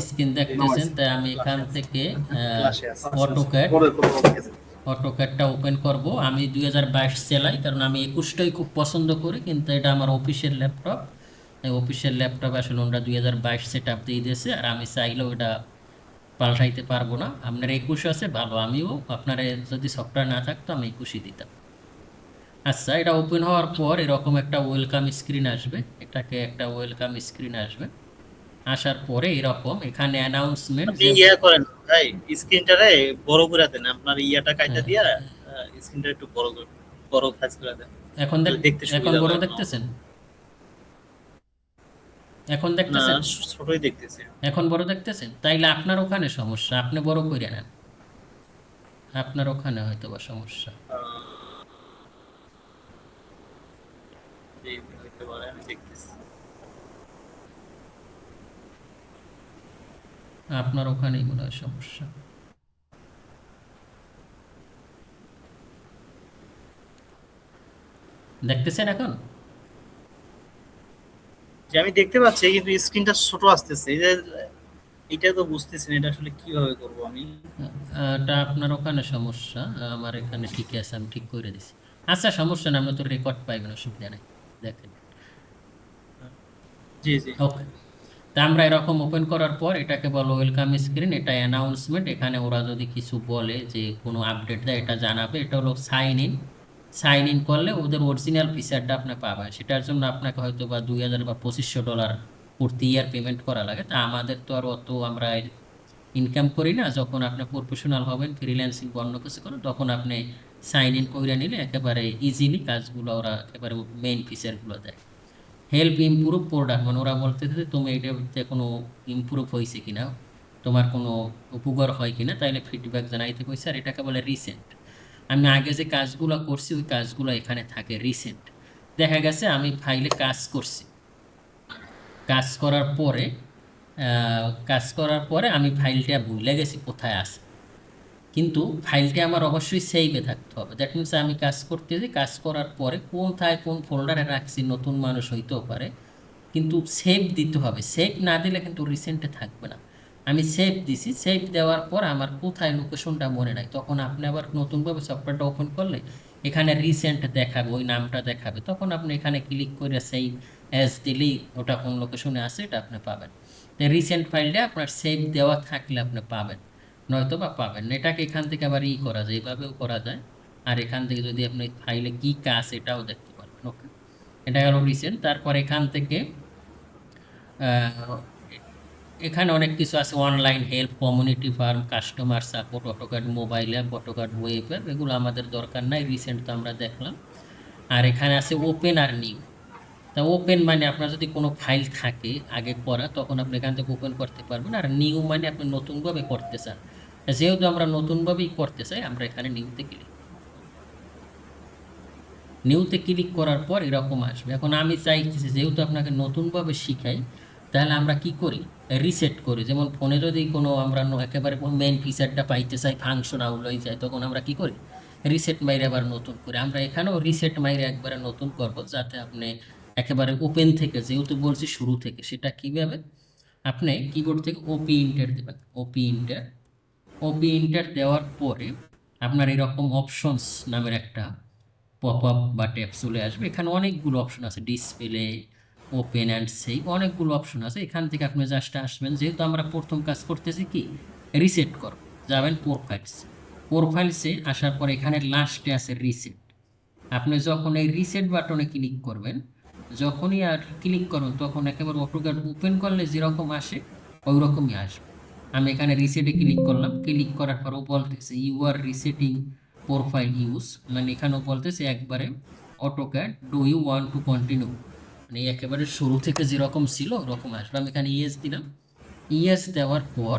Screen দেখতেছেন, তাই আমি এখান থেকে অটোক্যাড অটোক্যাডটা ওপেন করব। আমি 2022 চালাই, কারণ আমি 21টাই খুব পছন্দ করি, কিন্তু এটা আমার অফিসের ল্যাপটপ। এই অফিসের ল্যাপটপ আসলে ওরা 2022 সেট আপ দিয়ে দিয়েছে, আর আমি চাইলেও এটা পাল্টাইতে পারবো না। আপনার 21 আছে ভালো, আমিও আপনার যদি সফটওয়্যার না থাকতো আমি 21ই দিতাম। আচ্ছা, এটা ওপেন হওয়ার পর এরকম একটা ওয়েলকাম স্ক্রিন আসবে, এটাকে একটা ওয়েলকাম স্ক্রিন আসবে। আসার পরে এরকম এখানে অ্যানাউন্সমেন্ট আপনি যে ইয়া করেন ভাই, স্ক্রিনটারে বড় করে দেন, আপনার ইয়াটা কাইটা হ্যাঁ, দিয়া স্ক্রিনটা একটু বড় করে, বড় সাইজ করে দেন, এখন তাহলে দেখতে এখন সুবিধা বড় হয়। দেখতেছেন? এখন না, দেখতেছেন? ছোটই দেখতেছি। এখন বড় দেখতেছেন, তাইলে আপনার ওখানে সমস্যা, আপনি বড় করে নেন। আপনার ওখানে হয়তো বা সমস্যা। এই হইতে পারে, আমি দেখতেছি। আপনার ওখানেই মনে হয় সমস্যা। দেখতেছেন এখন? যে আমি দেখতে পাচ্ছি, কিন্তু স্ক্রিনটা ছোট আসতেছে। এই যে এটা তো বুঝতেছি না, এটা আসলে কিভাবে করব আমি। এটা আপনার ওখানে সমস্যা, আমার এখানে ঠিক আছে, আমি ঠিক করে দিছি। আচ্ছা, সমস্যা না, আমরা তো রেকর্ড পাইবেন, অসুবিধা নেই। দেখেন। জি জি। ওকে। তা আমরা এরকম ওপেন করার পর এটাকে বলো ওয়েলকাম স্ক্রিন, এটা অ্যানাউন্সমেন্ট। এখানে ওরা যদি কিছু বলে যে কোনো আপডেট দেয়, এটা জানাবে। এটা হলো সাইন ইন। সাইন ইন করলে ওদের অরিজিনাল ফিচারটা আপনি পাবেন, সেটার জন্য আপনাকে হয়তো বা 2000 বা $2500 প্রতি ইয়ার পেমেন্ট করা লাগে। তা আমাদের তো আর অত আমরা ইনকাম করি না। যখন আপনি প্রফেশনাল হবেন, ফ্রিল্যান্সিং অন্য কিছু করেন, তখন আপনি সাইন ইন করে নিলে একেবারে ইজিলি কাজগুলো ওরা একেবারে মেইন ফিচারগুলো দেয়। হেল্প ইমপ্রুভ প্রোডাক্ট, মানে ওরা বলতেছে যে তুমি এটাতে কোনো ইমপ্রুভ হয়েছে কিনা, তোমার কোনো উপকার হয় কিনা, তাইলে ফিডব্যাক জানাইতে কইছে। আর এটাকে বলে রিসেন্ট। আমি আগে যে কাজগুলো করছি ওই কাজগুলো এখানে থাকে রিসেন্ট। দেখা গেছে আমি ফাইলে কাজ করছি, কাজ করার পরে আমি ফাইলটা ভুলে গেছি কোথায় আছে, কিন্তু ফাইলটা আমার অবশ্যই সেভে থাকতে হবে। দ্যাট মিনস আমি কাজ করতেছি, কাজ করার পরে কোথায় কোন ফোল্ডারে রাখছি, নতুন মানুষ হইতেও পারে, কিন্তু সেভ দিতে হবে। সেভ না দিলে কিন্তু রিসেন্টে থাকবে না। আমি সেভ দিছি, সেভ দেওয়ার পর আমার কোথায় লোকেশনটা মনে নাই, তখন আপনি আবার নতুনভাবে সফটওয়্যারটা ওপেন করলে এখানে রিসেন্ট দেখাবে, ওই নামটা দেখাবে। তখন আপনি এখানে ক্লিক করে সেভ অ্যাজ দিলেই ওটা কোন লোকেশনে আছে এটা আপনি পাবেন। তো রিসেন্ট ফাইলটা আপনার সেভ দেওয়া থাকলে আপনি পাবেন, নয়তো বা পাবেন না। এটাকে এখান থেকে আবার করা যায়, এইভাবেও করা যায়। আর এখান থেকে যদি আপনি ফাইলে কি কাজ এটাও দেখতে পারবেন। ওকে, এটা গেল রিসেন্ট। তারপর এখান থেকে আহ, এখানে অনেক কিছু আছে, online help, community firm, customer support, AutoCAD mobile app, AutoCAD web app, এগুলো আমাদের দরকার নাই, রিসেন্ট তো আমরা দেখলাম। আর এখানে আছে ওপেন আর নিউ। তা ওপেন মানে আপনার যদি কোনো ফাইল থাকে আগে করা, তখন আপনি এখান থেকে ওপেন করতে পারবেন। আর নিউ মানে আপনি নতুনভাবে করতে চান। যেহেতু আমরা নতুনভাবেই করতে চাই, আমরা এখানে নিউতে ক্লিক। নিউতে ক্লিক করার পর এরকম আসবে। এখন আমি চাইতেছি যেহেতু আপনাকে নতুনভাবে শিখাই, তাহলে আমরা কি করি, রিসেট করি। যেমন ফোনে যদি কোনো আমরা একেবারে মেইন ফিচারটা পাইতে চাই, ফাংশন আউট হয়ে যায়, তখন আমরা কি করি, রিসেট মাইরে আবার নতুন করি। আমরা এখানেও রিসেট মাইরে একবারে নতুন করব, যাতে আপনি একেবারে ওপেন থেকে, যেহেতু বলছি শুরু থেকে, সেটা কিভাবে, আপনি কিবোর্ড থেকে ওপি ইন্টার দেবেন। ওপি ইন্টার, ওপি ইন্টার দেওয়ার পরে আপনার এরকম অপশনস নামের একটা পপ আপ বা ট্যাব চলে আসবে। এখানে অনেকগুলো অপশন আছে, ডিসপ্লে, ওপেন অ্যান্ড সেভ, অনেকগুলো অপশন আছে। এখান থেকে আপনি জাস্ট আসবেন, যেহেতু আমরা প্রথম কাজ করতেছি কি, রিসেট করব, যাবেন প্রোফাইলস। প্রোফাইলসে আসার পর এখানে লাস্টে আছে রিসেট। আপনি যখন এই রিসেট বাটনে ক্লিক করবেন, যখনই আর ক্লিক করুন, তখন একেবারে অটোক্যাড ওপেন করলে যেরকম আসে ওই রকমই আসবে। আমি এখানে রিসেটে ক্লিক করলাম, ক্লিক করার পর ও বলতেছে you are resetting profile use, মানে এখানেও বলতেছে একবারে AutoCAD do you want to continue, মানে একেবারে শুরু থেকে যেরকম ছিল ওরকম আসবে। আমি এখানে ইয়েস দিলাম। ইয়েস দেওয়ার পর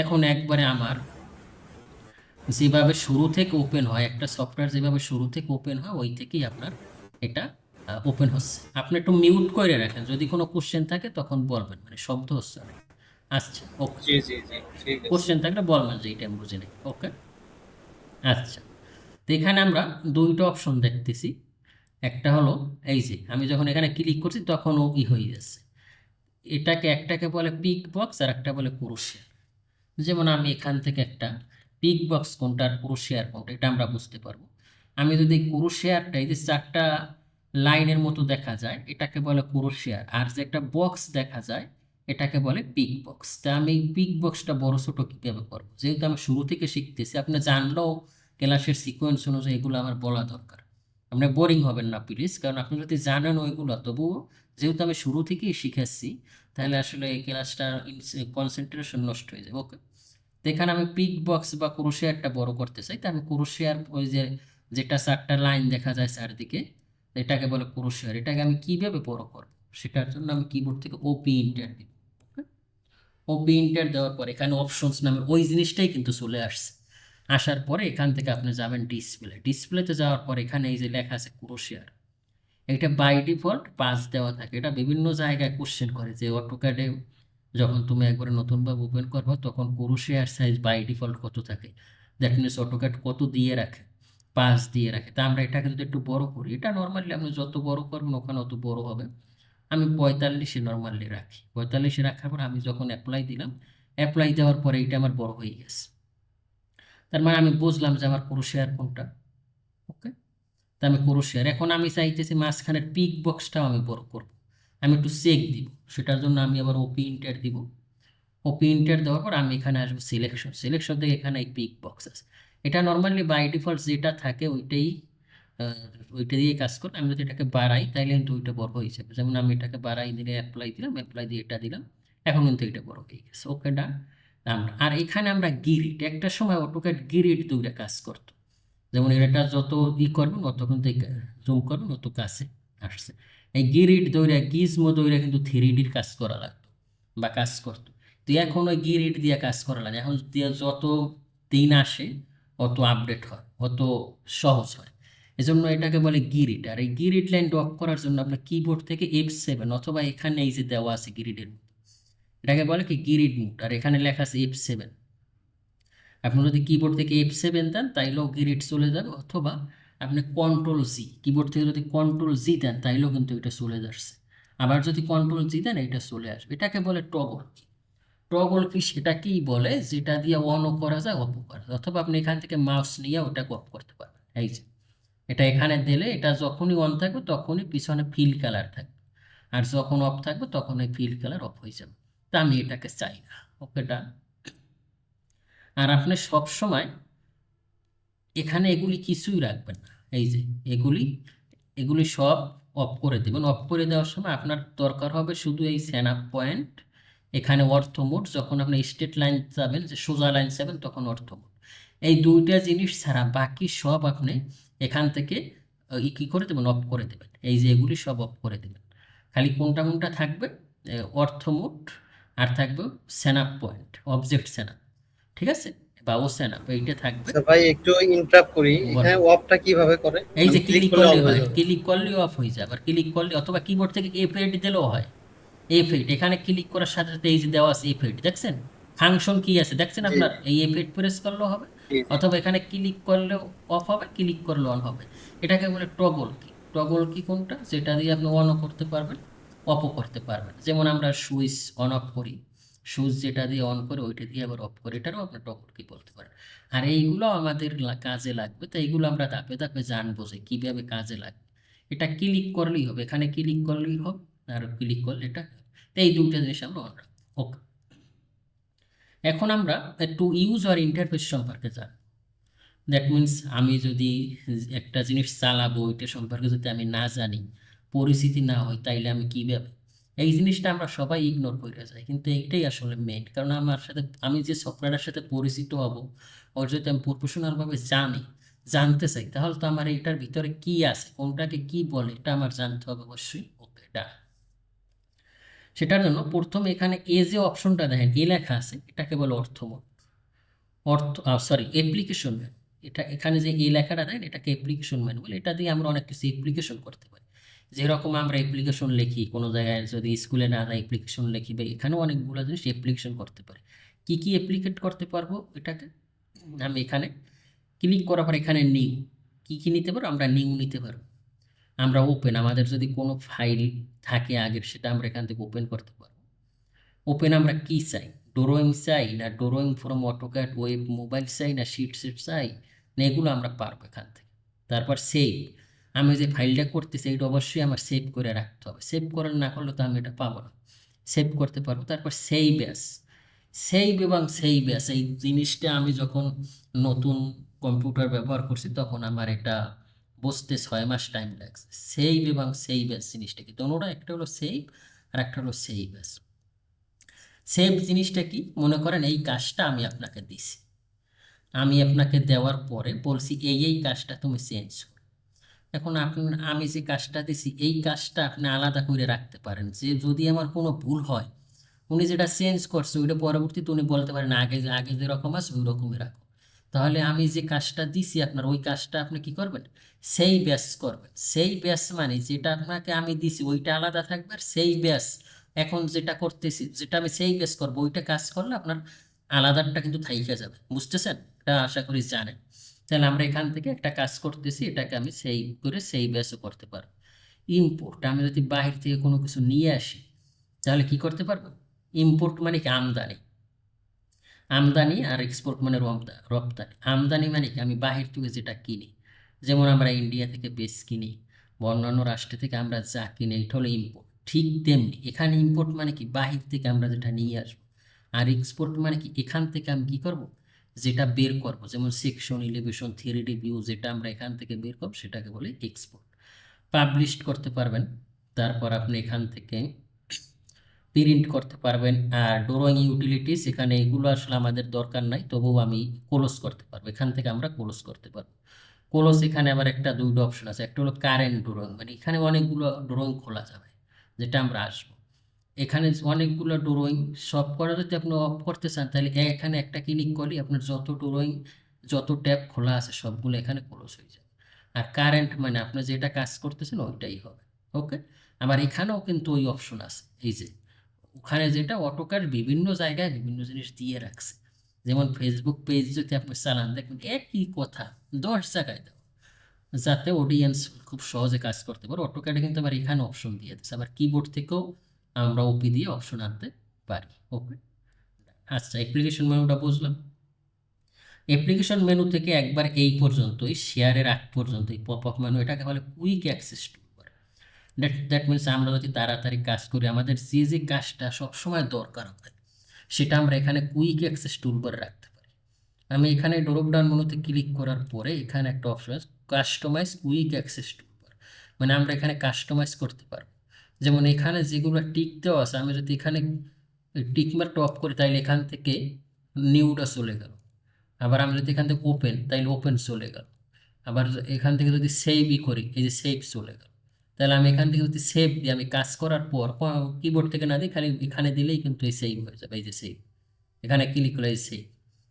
এখন একবারে আমার যেভাবে শুরু থেকে ওপেন হয়, একটা সফটওয়্যার যেভাবে শুরু থেকে ওপেন হয় ওই থেকেই আপনার এটা ওপেন হচ্ছে। আপনি একটু মিউট করে রাখেন, যদি কোনো কোশ্চেন থাকে তখন বলবেন, মানে শব্দ হচ্ছে অনেক। আচ্ছা, ওকে। জি জি জি, ঠিক আছে। কোশ্চেন থাকলে বলবেন যে এটা আমি বুঝি নাই। ওকে, আচ্ছা। তো এখানে আমরা দুইটা অপশন দেখতেছি। একটা হলো এই যে আমি যখন এখানে ক্লিক করছি তখন ও হয়ে যাচ্ছে। এটাকে একটাকে বলে পিক বক্স আর একটা বলে ক্রোশিয়া। যেমন আমি এখান থেকে একটা পিক বক্স কোনটা আর ক্রোশিয়ার কোনটা এটা আমরা বুঝতে পারবো। আমি যদি ক্রোশিয়ারটা এই যে 4টা লাইনের মতো দেখা যায় এটাকে বলে ক্রোশিয়ার, আর যে একটা বক্স দেখা যায় এটাকে বলে পিক বক্স। তা আমি এই পিক বক্সটা বড় ছোট কিভাবে করবো, যেহেতু আমি শুরু থেকে শিখতেছি, আপনি জানলেও ক্লাসের সিকোয়েন্স অনুযায়ী এগুলো আমার বলা দরকার। আপনি বোরিং হবেন না প্লিজ, কারণ আপনি যদি জানেন ওইগুলো, তবুও যেহেতু আমি শুরু থেকেই শিখেছি তাহলে আসলে এই ক্লাসটার কনসেন্ট্রেশন নষ্ট হয়ে যাবে। ওকে, তো এখানে আমি পিক বক্স বা ক্রোশিয়ারটা বড় করতে চাই, তো আমি ক্রোশিয়ার ওই যে যেটা 4টা লাইন দেখা যায় চারদিকে এটাকে বলে ক্রোশিয়ার। এটাকে আমি কিভাবে বড় করব সেটার জন্য আমি কিবোর্ড থেকে ওপি ইন্টার দিব। ওপি ইন্টার দেওয়ার পর এখানে অপশনস নামের ওই জিনিসটাই কিন্তু চলে আসছে। আসার পরে এখান থেকে আপনি যাবেন ডিসপ্লেতে যাওয়ার পর এখানে এই যে লেখা আছে ক্রোশিয়ার, এটা বাই ডিফল্ট 5 দেওয়া থাকে। এটা বিভিন্ন জায়গায় কোশ্চেন করে যে অটোক্যাডে যখন তুমি একবারে নতুনভাবে ওপেন করবো তখন ক্রোশিয়ার সাইজ বাই ডিফল্ট কত থাকে, দ্যাট মিনস অটোক্যাড কত দিয়ে রাখে, 5 দিয়ে রাখে। তা আমরা এটাকে যদি একটু বড় করি, এটা নর্মালি আপনি যত বড় করবেন ওখানে অত বড় হবে। আমি 45-এ নর্মালি রাখি, 45-এ রাখার পর আমি যখন অ্যাপ্লাই দিলাম, অ্যাপ্লাই দেওয়ার পরে এটা আমার বড় হয়ে গেছে। তার মানে আমি বুঝলাম যে আমার ক্রোশিয়ার কোনটা। ওকে, তা আমি ক্রোশিয়ার, এখন আমি চাইতেছি মাঝখানের পিক বক্সটাও আমি বড় করব। আমি একটু চেক দিব, সেটার জন্য আমি আবার ওপি ইন্টার দিব। ওপি ইন্টার দেওয়ার পর আমি এখানে আসবো সিলেকশন থেকে এখানে এই পিক বক্স আছে। এটা নর্মালি বাই ডিফল্ট যেটা থাকে ওইটা দিয়ে কাজ করে। আমি যদি এটাকে বাড়াই তাহলে কিন্তু ওইটা বড় হয়ে যাবে। যেমন আমি এটাকে বাড়াই দিলে অ্যাপ্লাই দিলাম, অ্যাপ্লাই দিয়ে এটা দিলাম, এখন কিন্তু এটা বড় হয়ে গেছে। ওকে ডান। আমরা আর এখানে আমরা গিরিট, একটা সময় অটোক্যাড গিরিট দুইটা কাজ করতো। যেমন এটা যত করবেন অত কিন্তু জুম করবেন অত কাছে আসছে। এই গিরিট দৌড়া গিজমো দৌড়া কিন্তু 3Dর কাজ করা লাগতো বা কাজ করতো। তো এখন ওই গিরিট দিয়ে কাজ করা লাগে, এখন দিয়ে যত দিন আসে অত আপডেট হয়, অত সহজ হয়। এজন্য এটাকে বলে গিরিট। আর এই গিরিট লাইন ড্রপ করার জন্য আপনার কিবোর্ড থেকে F7 অথবা এখানে এই যে দেওয়া আছে গিরিটের মতো, এটাকে বলে কি গিরিট মুড, আর এখানে লেখা আছে F7। আপনি যদি কিবোর্ড থেকে F7 দেন তাইলেও গিরিট চলে যাবে, অথবা আপনি কন্ট্রোল জি, কিবোর্ড থেকে যদি কন্ট্রোল জি দেন তাইলেও কিন্তু এটা চলে যাচ্ছে। আবার যদি কন্ট্রোল জি দেন এটা চলে আসবে। এটাকে বলে টগল কি। টগল কি সেটা কি বলে, যেটা দিয়ে অনও করা যায় অফও করা যায়, অথবা আপনি এখান থেকে মাউস নিয়ে ওটাকে অফ করতে পারবেন। এই যে এটা এখানে দিলে এটা যখনই অন থাকবে তখনই পিছনে ফিল কালার থাকবে, আর যখন অফ থাকবে তখন এই ফিল কালার অফ হয়ে যাবে। তা আমি এটাকে চাই না। ওকে ডান। আর আপনি সব সময় এখানে এগুলি কিছুই রাখবেন না। এই যে এগুলি এগুলি সব অফ করে দেবেন। অফ করে দেওয়ার সময় আপনার দরকার হবে শুধু এই স্যানাপ পয়েন্ট, এখানে অর্থ মোড, যখন আপনি স্ট্রেট লাইন যাবেন, যে সোজা লাইন যাবেন তখন অর্থ মোড। এই দুইটা জিনিস ছাড়া বাকি সব আপনি এখান থেকে কি করে দেবেন, অফ করে দেবেন। এই যে এগুলি সব অফ করে দেবেন। খালি কোনটা কোনটা থাকবে, অর্থ মোড, আর থাকবে স্যানাপ পয়েন্ট, অবজেক্ট স্যানাপ, ঠিক আছে, বা ও স্যানাপ, এইটা থাকবে। আচ্ছা ভাই, একটু ইন্টারাপ্ট করি, এখানে বলেন। অফটা কিভাবে করে? এই যে আমি ক্লিক ক্লিক করলে করলে অফ হয়ে হয়, যাবে? ক্লিক করলে অফ হয়ে যাবে, আর ক্লিক করলে অথবা কিবোর্ড থেকে F8 দিলেও হয়। F8 এখানে ক্লিক করার সাথে সাথে এই যে দেওয়া আছে F8, দেখছেন ফাংশন কি আছে দেখছেন জি আপনার, এই F8 প্রেস করলেও হবে, জি জি। অথবা এখানে ক্লিক করলেও অফ হবে, ক্লিক করলে অন হবে। এটাকে বলে টগল কি। টগল কি কোনটা, যেটা দিয়ে আপনি অনও করতে পারবেন অফও করতে পারবেন। যেমন আমরা সুইচ অন অফ করি, সুইচ যেটা দিয়ে অন করে ওইটা দিয়ে আবার অফ করি, এটারও আপনি টগল কি বলতে পারেন। আর এইগুলো আমাদের কাজে লাগবে, তো এইগুলো আমরা ধাপে ধাপে জানবো যে কীভাবে কাজে লাগবে। এটা ক্লিক করলেই হবে, এখানে ক্লিক করলেই হবে, আর ক্লিক করলে এটা, তো এই দুটো জিনিস আমরা অন রাখবো। ওকে, এখন আমরা একটু ইউজ আর ইন্টারফেস সম্পর্কে জানি। দ্যাট মিনস আমি যদি একটা জিনিস চালাবো ওইটা সম্পর্কে যদি আমি না জানি, পরিচিতি না হয়, তাইলে আমি কীভাবে, এই জিনিসটা আমরা সবাই ইগনোর করে যাই, কিন্তু এইটাই আসলে মেইন। কারণ আমি যে সফটওয়্যারের সাথে পরিচিত হব, ওর যদি আমি প্রফেশনালভাবে জানতে চাই, তাহলে তো আমার এটার ভিতরে কি আছে, কোনটাকে কি বলে, এটা আমার জানতে হবে অবশ্যই। ওকে ডান। সেটার জন্য প্রথমে এখানে যে অপশনটা দেখেন লেখা আছে, এটাকে বলে অর্থমোড, অ্যাপ্লিকেশন ম্যান। এটা এখানে যে লেখাটা দেন এটাকে অ্যাপ্লিকেশন ম্যান বলে। এটা দিয়ে আমরা অনেক কিছু অ্যাপ্লিকেশন করতে পারি। যেরকম আমরা অ্যাপ্লিকেশন লিখি কোনো জায়গায়, যদি স্কুলে না যায় অ্যাপ্লিকেশন লিখি, বা এখানেও অনেকগুলো জিনিস অ্যাপ্লিকেশন করতে পারি। কি কি অ্যাপ্লিকেট করতে পারবো এটাকে, আমি এখানে ক্লিক করার পর এখানে নিউ, কি কি নিতে পারবো, আমরা নিউ নিতে পারবো। আমরা ওপেন, আমাদের যদি কোনো ফাইল থাকে আগের, সেটা আমরা এখান থেকে ওপেন করতে পারবো। ওপেন আমরা কি চাই, ড্রয়িং চাই না drawing from AutoCAD web mobile চাই না শিট সেট চাই না, এগুলো আমরা পারবো এখান থেকে। তারপর সেভ, আমি যে ফাইলটা করতেছি এটা অবশ্যই আমার সেভ করে রাখতে হবে, সেভ করার না করলে তো আমি এটা পাবো না, সেভ করতে পারবো। তারপর সেভ অ্যাস, সেভ এবং সেভ অ্যাস এই জিনিসটা আমি যখন নতুন কম্পিউটার ব্যবহার করছি তখন আমার এটা বুঝতে 6 মাস টাইম লাগছে। সেভ এবং সেভ অ্যাস জিনিসটা কি, দোনোটা, একটা হলো সেভ আর একটা হলো সেভ অ্যাস। সেভ জিনিসটা কি, মনে করেন এই কাজটা আমি আপনাকে দিছি, আমি আপনাকে দেওয়ার পরে বলছি এই কাজটা তুমি চেঞ্জ করো। এখন আপনার, আমি যে কাজটা দিছি এই কাজটা আপনি আলাদা করে রাখতে পারেন, যে যদি আমার কোনো ভুল হয়, উনি যেটা চেঞ্জ করছে ওইটা পরবর্তীতে উনি বলতে পারেন আগে যেরকম আছে ওই রকমই রাখো। তাহলে আমি যে কাজটা দিছি আপনার, ওই কাজটা আপনি কি করবেন, সেই ব্যাস করবেন। সেই ব্যাস মানে যেটা আপনাকে আমি দিছি ওইটা আলাদা থাকবে, আর সেই ব্যাস এখন যেটা করতেছি, যেটা আমি সেই ব্যাস করবো ওইটা কাজ করলে আপনার আলাদাটা কিন্তু থাইকা যাবে। বুঝতেছেন? এটা আশা করি জানেন। তাহলে আমরা এখান থেকে একটা কাজ করতেছি, এটাকে আমি সেই করে সেই ব্যাসও করতে পারবো। ইম্পোর্ট, আমি যদি বাহির থেকে কোনো কিছু নিয়ে আসি তাহলে কি করতে পারবো, ইম্পোর্ট মানে কি আমদানি, আমদানি আর এক্সপোর্ট মানে রপ্তানি। আমদানি মানে কি আমি বাহির থেকে যেটা কিনি, যেমন আমরা ইন্ডিয়া থেকে বেস কিনি বা অন্যান্য রাষ্ট্র থেকে আমরা যা কিনি, এটা হলো ইম্পোর্ট। ঠিক তেমনি এখানে ইম্পোর্ট মানে কি বাহির থেকে আমরা যেটা নিয়ে আসবো, আর এক্সপোর্ট মানে কি এখান থেকে আমি কি করব, যেটা বের করব, যেমন সেকশন, এলিভেশন, থ্রিডি ভিউ, যেটা আমরা এখান থেকে বের করব সেটাকে বলে এক্সপোর্ট। পাবলিশ করতে পারবেন, তারপর আপনি এখান থেকে প্রিন্ট করতে পারবেন। আর ড্রয়িং ইউটিলিটিস, এখানে এগুলো আসলে আমাদের দরকার নাই, তবুও আমি ক্লোজ করতে পারবো, এখান থেকে আমরা ক্লোজ করতে পারবো। ক্লোজ, এখানে আবার একটা দুইটা অপশন আছে, একটা হলো কারেন্ট ড্রয়িং, মানে এখানে অনেকগুলো ড্রয়িং খোলা যাবে, যেটা আমরা আসবো। এখানে অনেকগুলো ড্রয়িং, সব করা যদি আপনি অফ করতে চান তাহলে এখানে একটা ক্লিক করলে আপনার যত ড্রয়িং, যত ট্যাব খোলা আছে সবগুলো এখানে ক্লোজ হয়ে যাবে। আর কারেন্ট মানে আপনি যেটা কাজ করতেছেন ওইটাই হবে। ওকে, আবার এখানেও কিন্তু ওই অপশন আছে, এই যে ওখানে যেটা অটোকার বিভিন্ন জায়গায় বিভিন্ন জিনিস দিয়ে রাখছে, যেমন ফেসবুক পেজ যদি আপনি চালান দেখবেন একই কথা 10 জায়গায় দেওয়া, যাতে অডিয়েন্স খুব সহজে কাজ করতে পারে। অটোক্যাডে কিন্তু আবার এখানে অপশন দিয়ে দিচ্ছে, আবার কিবোর্ড থেকেও আমরা ওপি দিয়ে অপশন আনতে পারি। ওকে, আচ্ছা, অ্যাপ্লিকেশন মেনুটা বুঝলাম। অ্যাপ্লিকেশন মেনু থেকে একবার এই পর্যন্তই, শেয়ারের আগ পর্যন্ত এই পপ আপ মেনু, এটাকে বলে quick access toolbar. That means আমরা যদি তাড়াতাড়ি কাজ করি, আমাদের যে কাজটা সবসময় দরকার হয় সেটা আমরা এখানে কুইক অ্যাক্সেস টুলবার রাখতে পারি। আমি এখানে ড্রপ ডাউন মেনুতে ক্লিক করার পরে এখানে একটা অপশন আছে কাস্টমাইজ কুইক অ্যাক্সেস টুলবার, মানে আমরা এখানে কাস্টমাইজ করতে পারবো। যেমন এখানে যেগুলো টিক দেওয়া আছে, আমি যদি এখানে টিক মার্কটা অফ করি তাহলে এখান থেকে নিউটা চলে গেল, আবার আমি যদি এখান থেকে ওপেন তাহলে ওপেন চলে গেল, আবার এখান থেকে যদি সেভই করি এই যে সেভ চলে গেল। তাহলে আমি এখান থেকে যদি সেভ দিই, আমি কাজ করার পর কিবোর্ড থেকে না দিই, খালি এখানে দিলেই কিন্তু এই সেভ হয়ে যাবে, এই যে সেভ, এখানে ক্লিক করলে এই সেভ,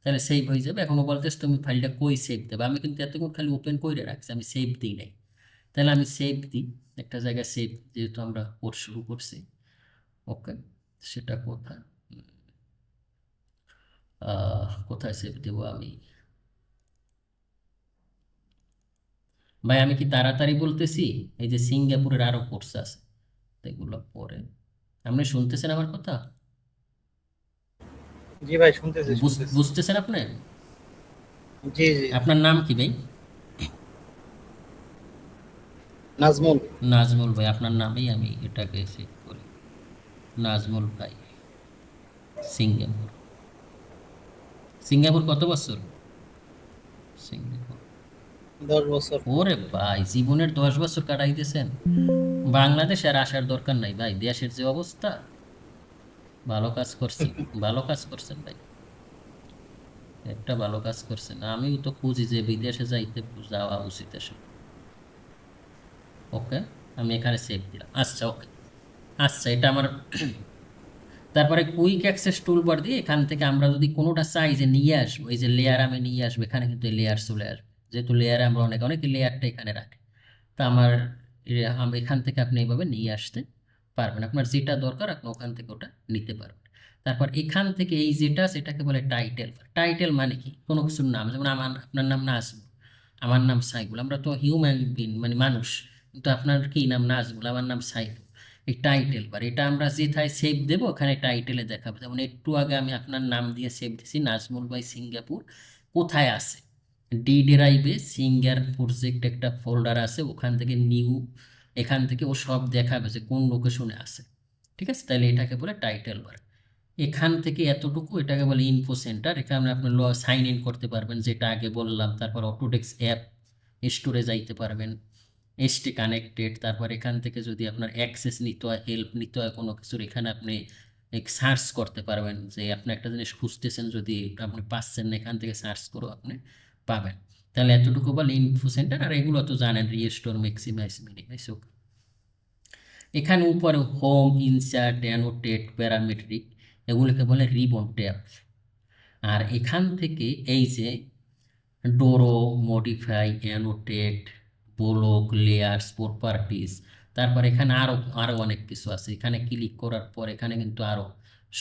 তাহলে সেভ হয়ে যাবে। এখনও বলতেছ তুমি ফাইলটা কই সেভ দেবে, আমি কিন্তু এতক্ষণ খালি ওপেন করে রাখছি, আমি সেভ দিই নাই। তাহলে আমি সেভ দিই একটা জায়গায়, সেভ যেহেতু আমরা কোর্স শুরু করছি। ওকে, সেটা কোথায়, কোথায় সেভ দেবো আমি, ভাই আমি কি তাড়াতাড়ি বলতেছি, এই যে সিঙ্গাপুরের আরো কোর্স আছে এগুলো পরে, আপনি শুনতেছেন আমার কথা, জি ভাই, শুনতেছি শুনতেছি। বুঝতেছেন আপনি? জি জি। আপনার নাম কি ভাই? নাজমুল। নাজমুল ভাই, আপনার নামেই আমি এটাকে সেভ করি, নাজমুল ভাই। সিঙ্গাপুর, সিঙ্গাপুর কত বছর? সিঙ্গাপুর, 10 বছর। ওরে ভাই, জীবনের 10 বছর কাটাইতেছেন। বাংলাদেশ আর আসার দরকার নাই ভাই, দেশের যে অবস্থা। ভালো কাজ করছেন, ভালো কাজ করছেন ভাই, একটা ভালো কাজ করছেন। আমিও তো খুঁজি যে বিদেশে যাওয়া উচিত আসলে। ওকে, আমি এখানে সেভ দিলাম। আচ্ছা ওকে, আচ্ছা এটা আমার তারপরে কুইক অ্যাক্সেস টুলবার দিয়ে এখান থেকে আমরা যদি কোনোটা চাই যে নিয়ে আসবো, এই যে লেয়ার আমি নিয়ে আসবো, এখানে কিন্তু লেয়ার চলে আসবে, যেহেতু লেয়ারে আমরা অনেক লেয়ারটা এখানে রাখি। তা আমার এখান থেকে আপনি এইভাবে নিয়ে আসতে পারবেন, আপনার যেটা দরকার আপনি ওখান থেকে ওটা নিতে পারবেন। তারপর এখান থেকে এই যেটা, সেটাকে বলে টাইটেল। টাইটেল মানে কি, কোনো কিছুর নাম, যেমন আপনার নাম নাজমুল, আমার নাম সাইফুল, আমরা তো হিউম্যান বিং মানে মানুষ, কিন্তু আপনার কি নাম নাজমুল, আমার নাম সাইফুল। এই টাইটেল বার, এটা আমরা যেথায় সেভ দেবো ওখানে টাইটেলে দেখাবে। যেমন একটু আগে আমি আপনার নাম দিয়ে সেভ দিছি, নাজমুল ভাই সিঙ্গাপুর। কোথায় আছে? ডি ড্রাইভে সিঙ্গার প্রজেক্ট একটা ফোল্ডার আছে, ওখান থেকে নিউ, এখান থেকে ও সব দেখাবে যে কোন লোকেশনে আছে। ঠিক আছে, তাহলে এটাকে বলে টাইটেল বার। এখান থেকে এতটুকু, এটাকে বলে ইনফো সেন্টার। এখানে আপনি সাইন ইন করতে পারবেন, যেটা আগে বললাম। তারপর অটোডেস্ক অ্যাপ স্টোরে যাইতে পারবেন, এসটি কানেক্টেড। তারপর এখান থেকে যদি আপনার অ্যাক্সেস নিতে হয়, হেল্প নিতে হয় কোনো কিছুর, এখানে আপনি সার্চ করতে পারবেন যে আপনি একটা জিনিস খুঁজতেছেন, যদি আপনি পাচ্ছেন না, এখান থেকে সার্চ করেও আপনি পাবেন। তাহলে এতটুকু বলে ইনফো সেন্টার। আর এগুলো তো জানেন, রিস্টোর, ম্যাক্সিমাইজ, মিনিমাইজ। ওকে, এখানে উপরে হোম, ইনসার্ট, অ্যানোটেট, প্যারামেট্রিক, এগুলোকে বলে রিবন ট্যাব। আর এখান থেকে এই যে ডোরো, modify, annotate, block, layers, properties, তারপর এখানে আরও আরও অনেক কিছু আছে। এখানে ক্লিক করার পর এখানে কিন্তু আরও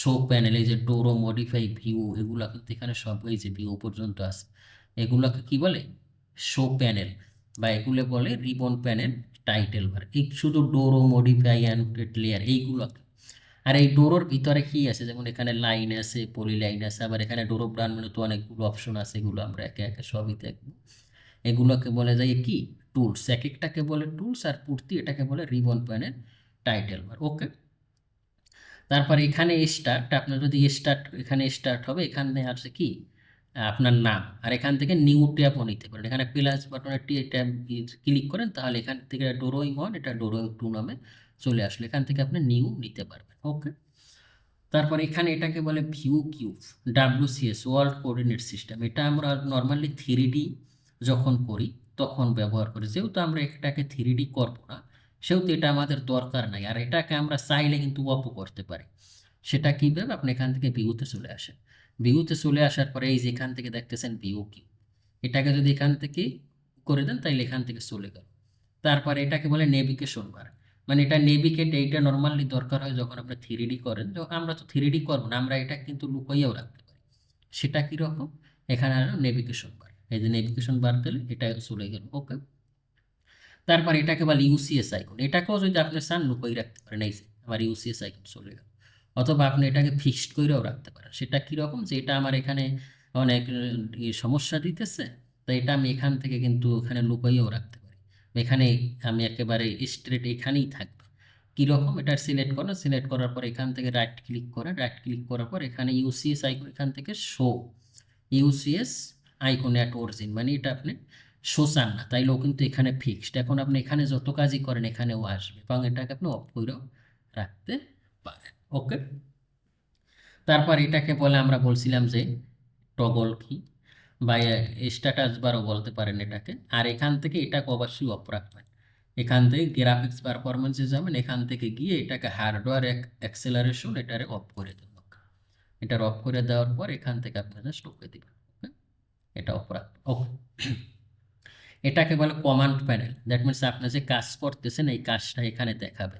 শো প্যানেল, এই যে ডোরো, মডিফাই, ভিউ, এগুলো কিন্তু এখানে সব, এই যে ভিউ পর্যন্ত আছে। এগুলোকে কি বলে? শো প্যানেল, বা এগুলো বলে রিবন প্যানেল, টাইটেল বার। এই শুধু ডোরো, মডিফাই, অ্যানোটেট, লেয়ার, এইগুলোকে। আর এই ডোরোর ভিতরে কি আছে, যেমন এখানে লাইন আছে, পলি লাইন আছে, আবার এখানে ডোরো ব্রান্ড মানে তো অনেকগুলো অপশন আছে, এগুলো আমরা একে একে সবই দেখবো। এগুলোকে বলে যায় কি? টুলস। এক একটাকে বলে টুলস, আর পূর্তি এটাকে বলে রিবন প্যানেল, টাইটেল বার। ওকে, তারপর এখানে স্টার্ট, আপনার যদি স্টার্ট, এখানে স্টার্ট হবে, এখানে আছে কি আপনার নাম। আর এখান থেকে নিউ ট্যাবও নিতে পারেন। এখানে প্লাস বাটনের ট্যাব ক্লিক করেন, তাহলে এখান থেকে ড্রয়িং 1, এটা ড্রয়িং 2 নামে চলে আসলো। এখান থেকে আপনি নিউ নিতে পারবেন। ওকে, তারপর এখানে এটাকে বলে view cube, WCS, world coordinate system. এটা আমরা নর্মালি 3D যখন করি তখন ব্যবহার করি। যেহেতু আমরা এটাকে 3D করবো না, সেহেতু এটা আমাদের দরকার নাই। আর এটাকে আমরা চাইলে কিন্তু অপও করতে পারি। সেটা কীভাবে? আপনি এখান থেকে ভিউতে চলে আসেন। ভিউতে চলে আসার পরে এই যে এখান থেকে দেখতেছেন ভিউ কিউব, এটাকে যদি এখান থেকে করে দেন তাইলে এখান থেকে চলে গেল। তারপর এটাকে বলে নেভিগেশন বার, মানে এটা নেভিগেট, এইটা নর্মালি দরকার হয় যখন আপনি 3D করেন। তো আমরা তো 3D করবো না, আমরা এটা কিন্তু লুকাইয়াও রাখতে পারি। সেটা কীরকম? এখানে নেভিগেশন বার, এই যে নেভিগেশন বার দিলে এটা চলে গেল। ওকে, তারপর এটাকে বলে ইউসিএস আইকন। এটাকেও যদি আপনি চান লুকাই রাখতে পারেন, এই যে আমার ইউসিএস আইকন চলে গেল। অথবা আপনি এটাকে ফিক্সড করেও রাখতে পারেন। সেটা কীরকম? যে এটা আমার এখানে অনেক সমস্যা দিতেছে, তো এটা আমি এখান থেকে কিন্তু এখানে লুকাইয়েও রাখতে পারি। এখানে আমি একেবারে স্ট্রেট এখানেই থাকবে। কীরকম? এটা সিলেক্ট করেন, সিলেক্ট করার পর এখান থেকে রাইট ক্লিক করেন, রাইট ক্লিক করার পর এখানে ইউসিএস আইকন, এখান থেকে show UCS icon at origin, মানে এটা আপনি শো চান না, তাইলেও কিন্তু এখানে ফিক্সড। এখন আপনি এখানে যত কাজই করেন এখানেও আসবে, এবং এটাকে আপনি অফ করেও রাখতে পারেন। ওকে, তারপর এটাকে বলে, আমরা বলছিলাম যে টগল কি, বা স্ট্যাটাস বারও বলতে পারেন এটাকে। আর এখান থেকে এটাকে অবশ্যই অফ রাখবেন। এখান থেকে গ্রাফিক্স পারফরমেন্সে যাবেন, এখান থেকে গিয়ে এটাকে হার্ডওয়্যার অ্যাক্সেলারেশন, এটারে অফ করে দেবেন। এটার অফ করে দেওয়ার পর এখান থেকে আপনি জাস্ট ওকে দিবেন। এটা অফ রাখবেন। ওকে, এটাকে বলে কমান্ড প্যানেল। দ্যাট মিনস আপনি যে কাজ করতেছেন এই কাজটা এখানে দেখাবে,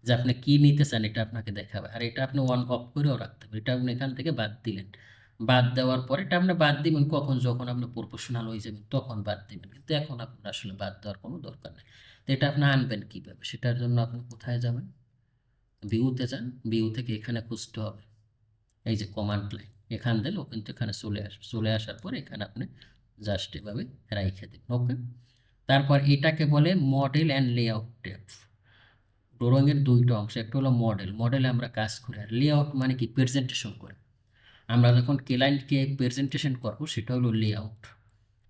যে আপনি কি নিতে চান এটা আপনাকে দেখাবে। আর এটা আপনি অন অফ করেও রাখতে হবে। এটা আপনি এখান থেকে বাদ দিলেন, বাদ দেওয়ার পর এটা আপনি বাদ দিবেন কখন? যখন আপনি প্রফেশনাল হয়ে যাবেন তখন বাদ দিবেন, কিন্তু এখন আপনার আসলে বাদ দেওয়ার কোনো দরকার নেই। তো এটা আপনি আনবেন কীভাবে? সেটার জন্য আপনি কোথায় যাবেন? ভিউতে যান, ভিউ থেকে এখানে খুঁজতে হবে এই যে কমান্ড লাইন, এখান দিলেও কিন্তু এখানে চলে আসবে। চলে আসার পর এখানে আপনি জাস্ট এভাবে রাইখে দেবেন। ওকে, তারপর এটাকে বলে মডেল অ্যান্ড লেআউট ট্যাব। ড্রয়িংয়ের দুইটা অংশ, একটা হলো মডেল, মডেলে আমরা কাজ করি। আর লেআউট মানে কি? প্রেজেন্টেশন করে। আমরা যখন ক্লায়েন্টকে প্রেজেন্টেশন করবো সেটা হলো লেআউট।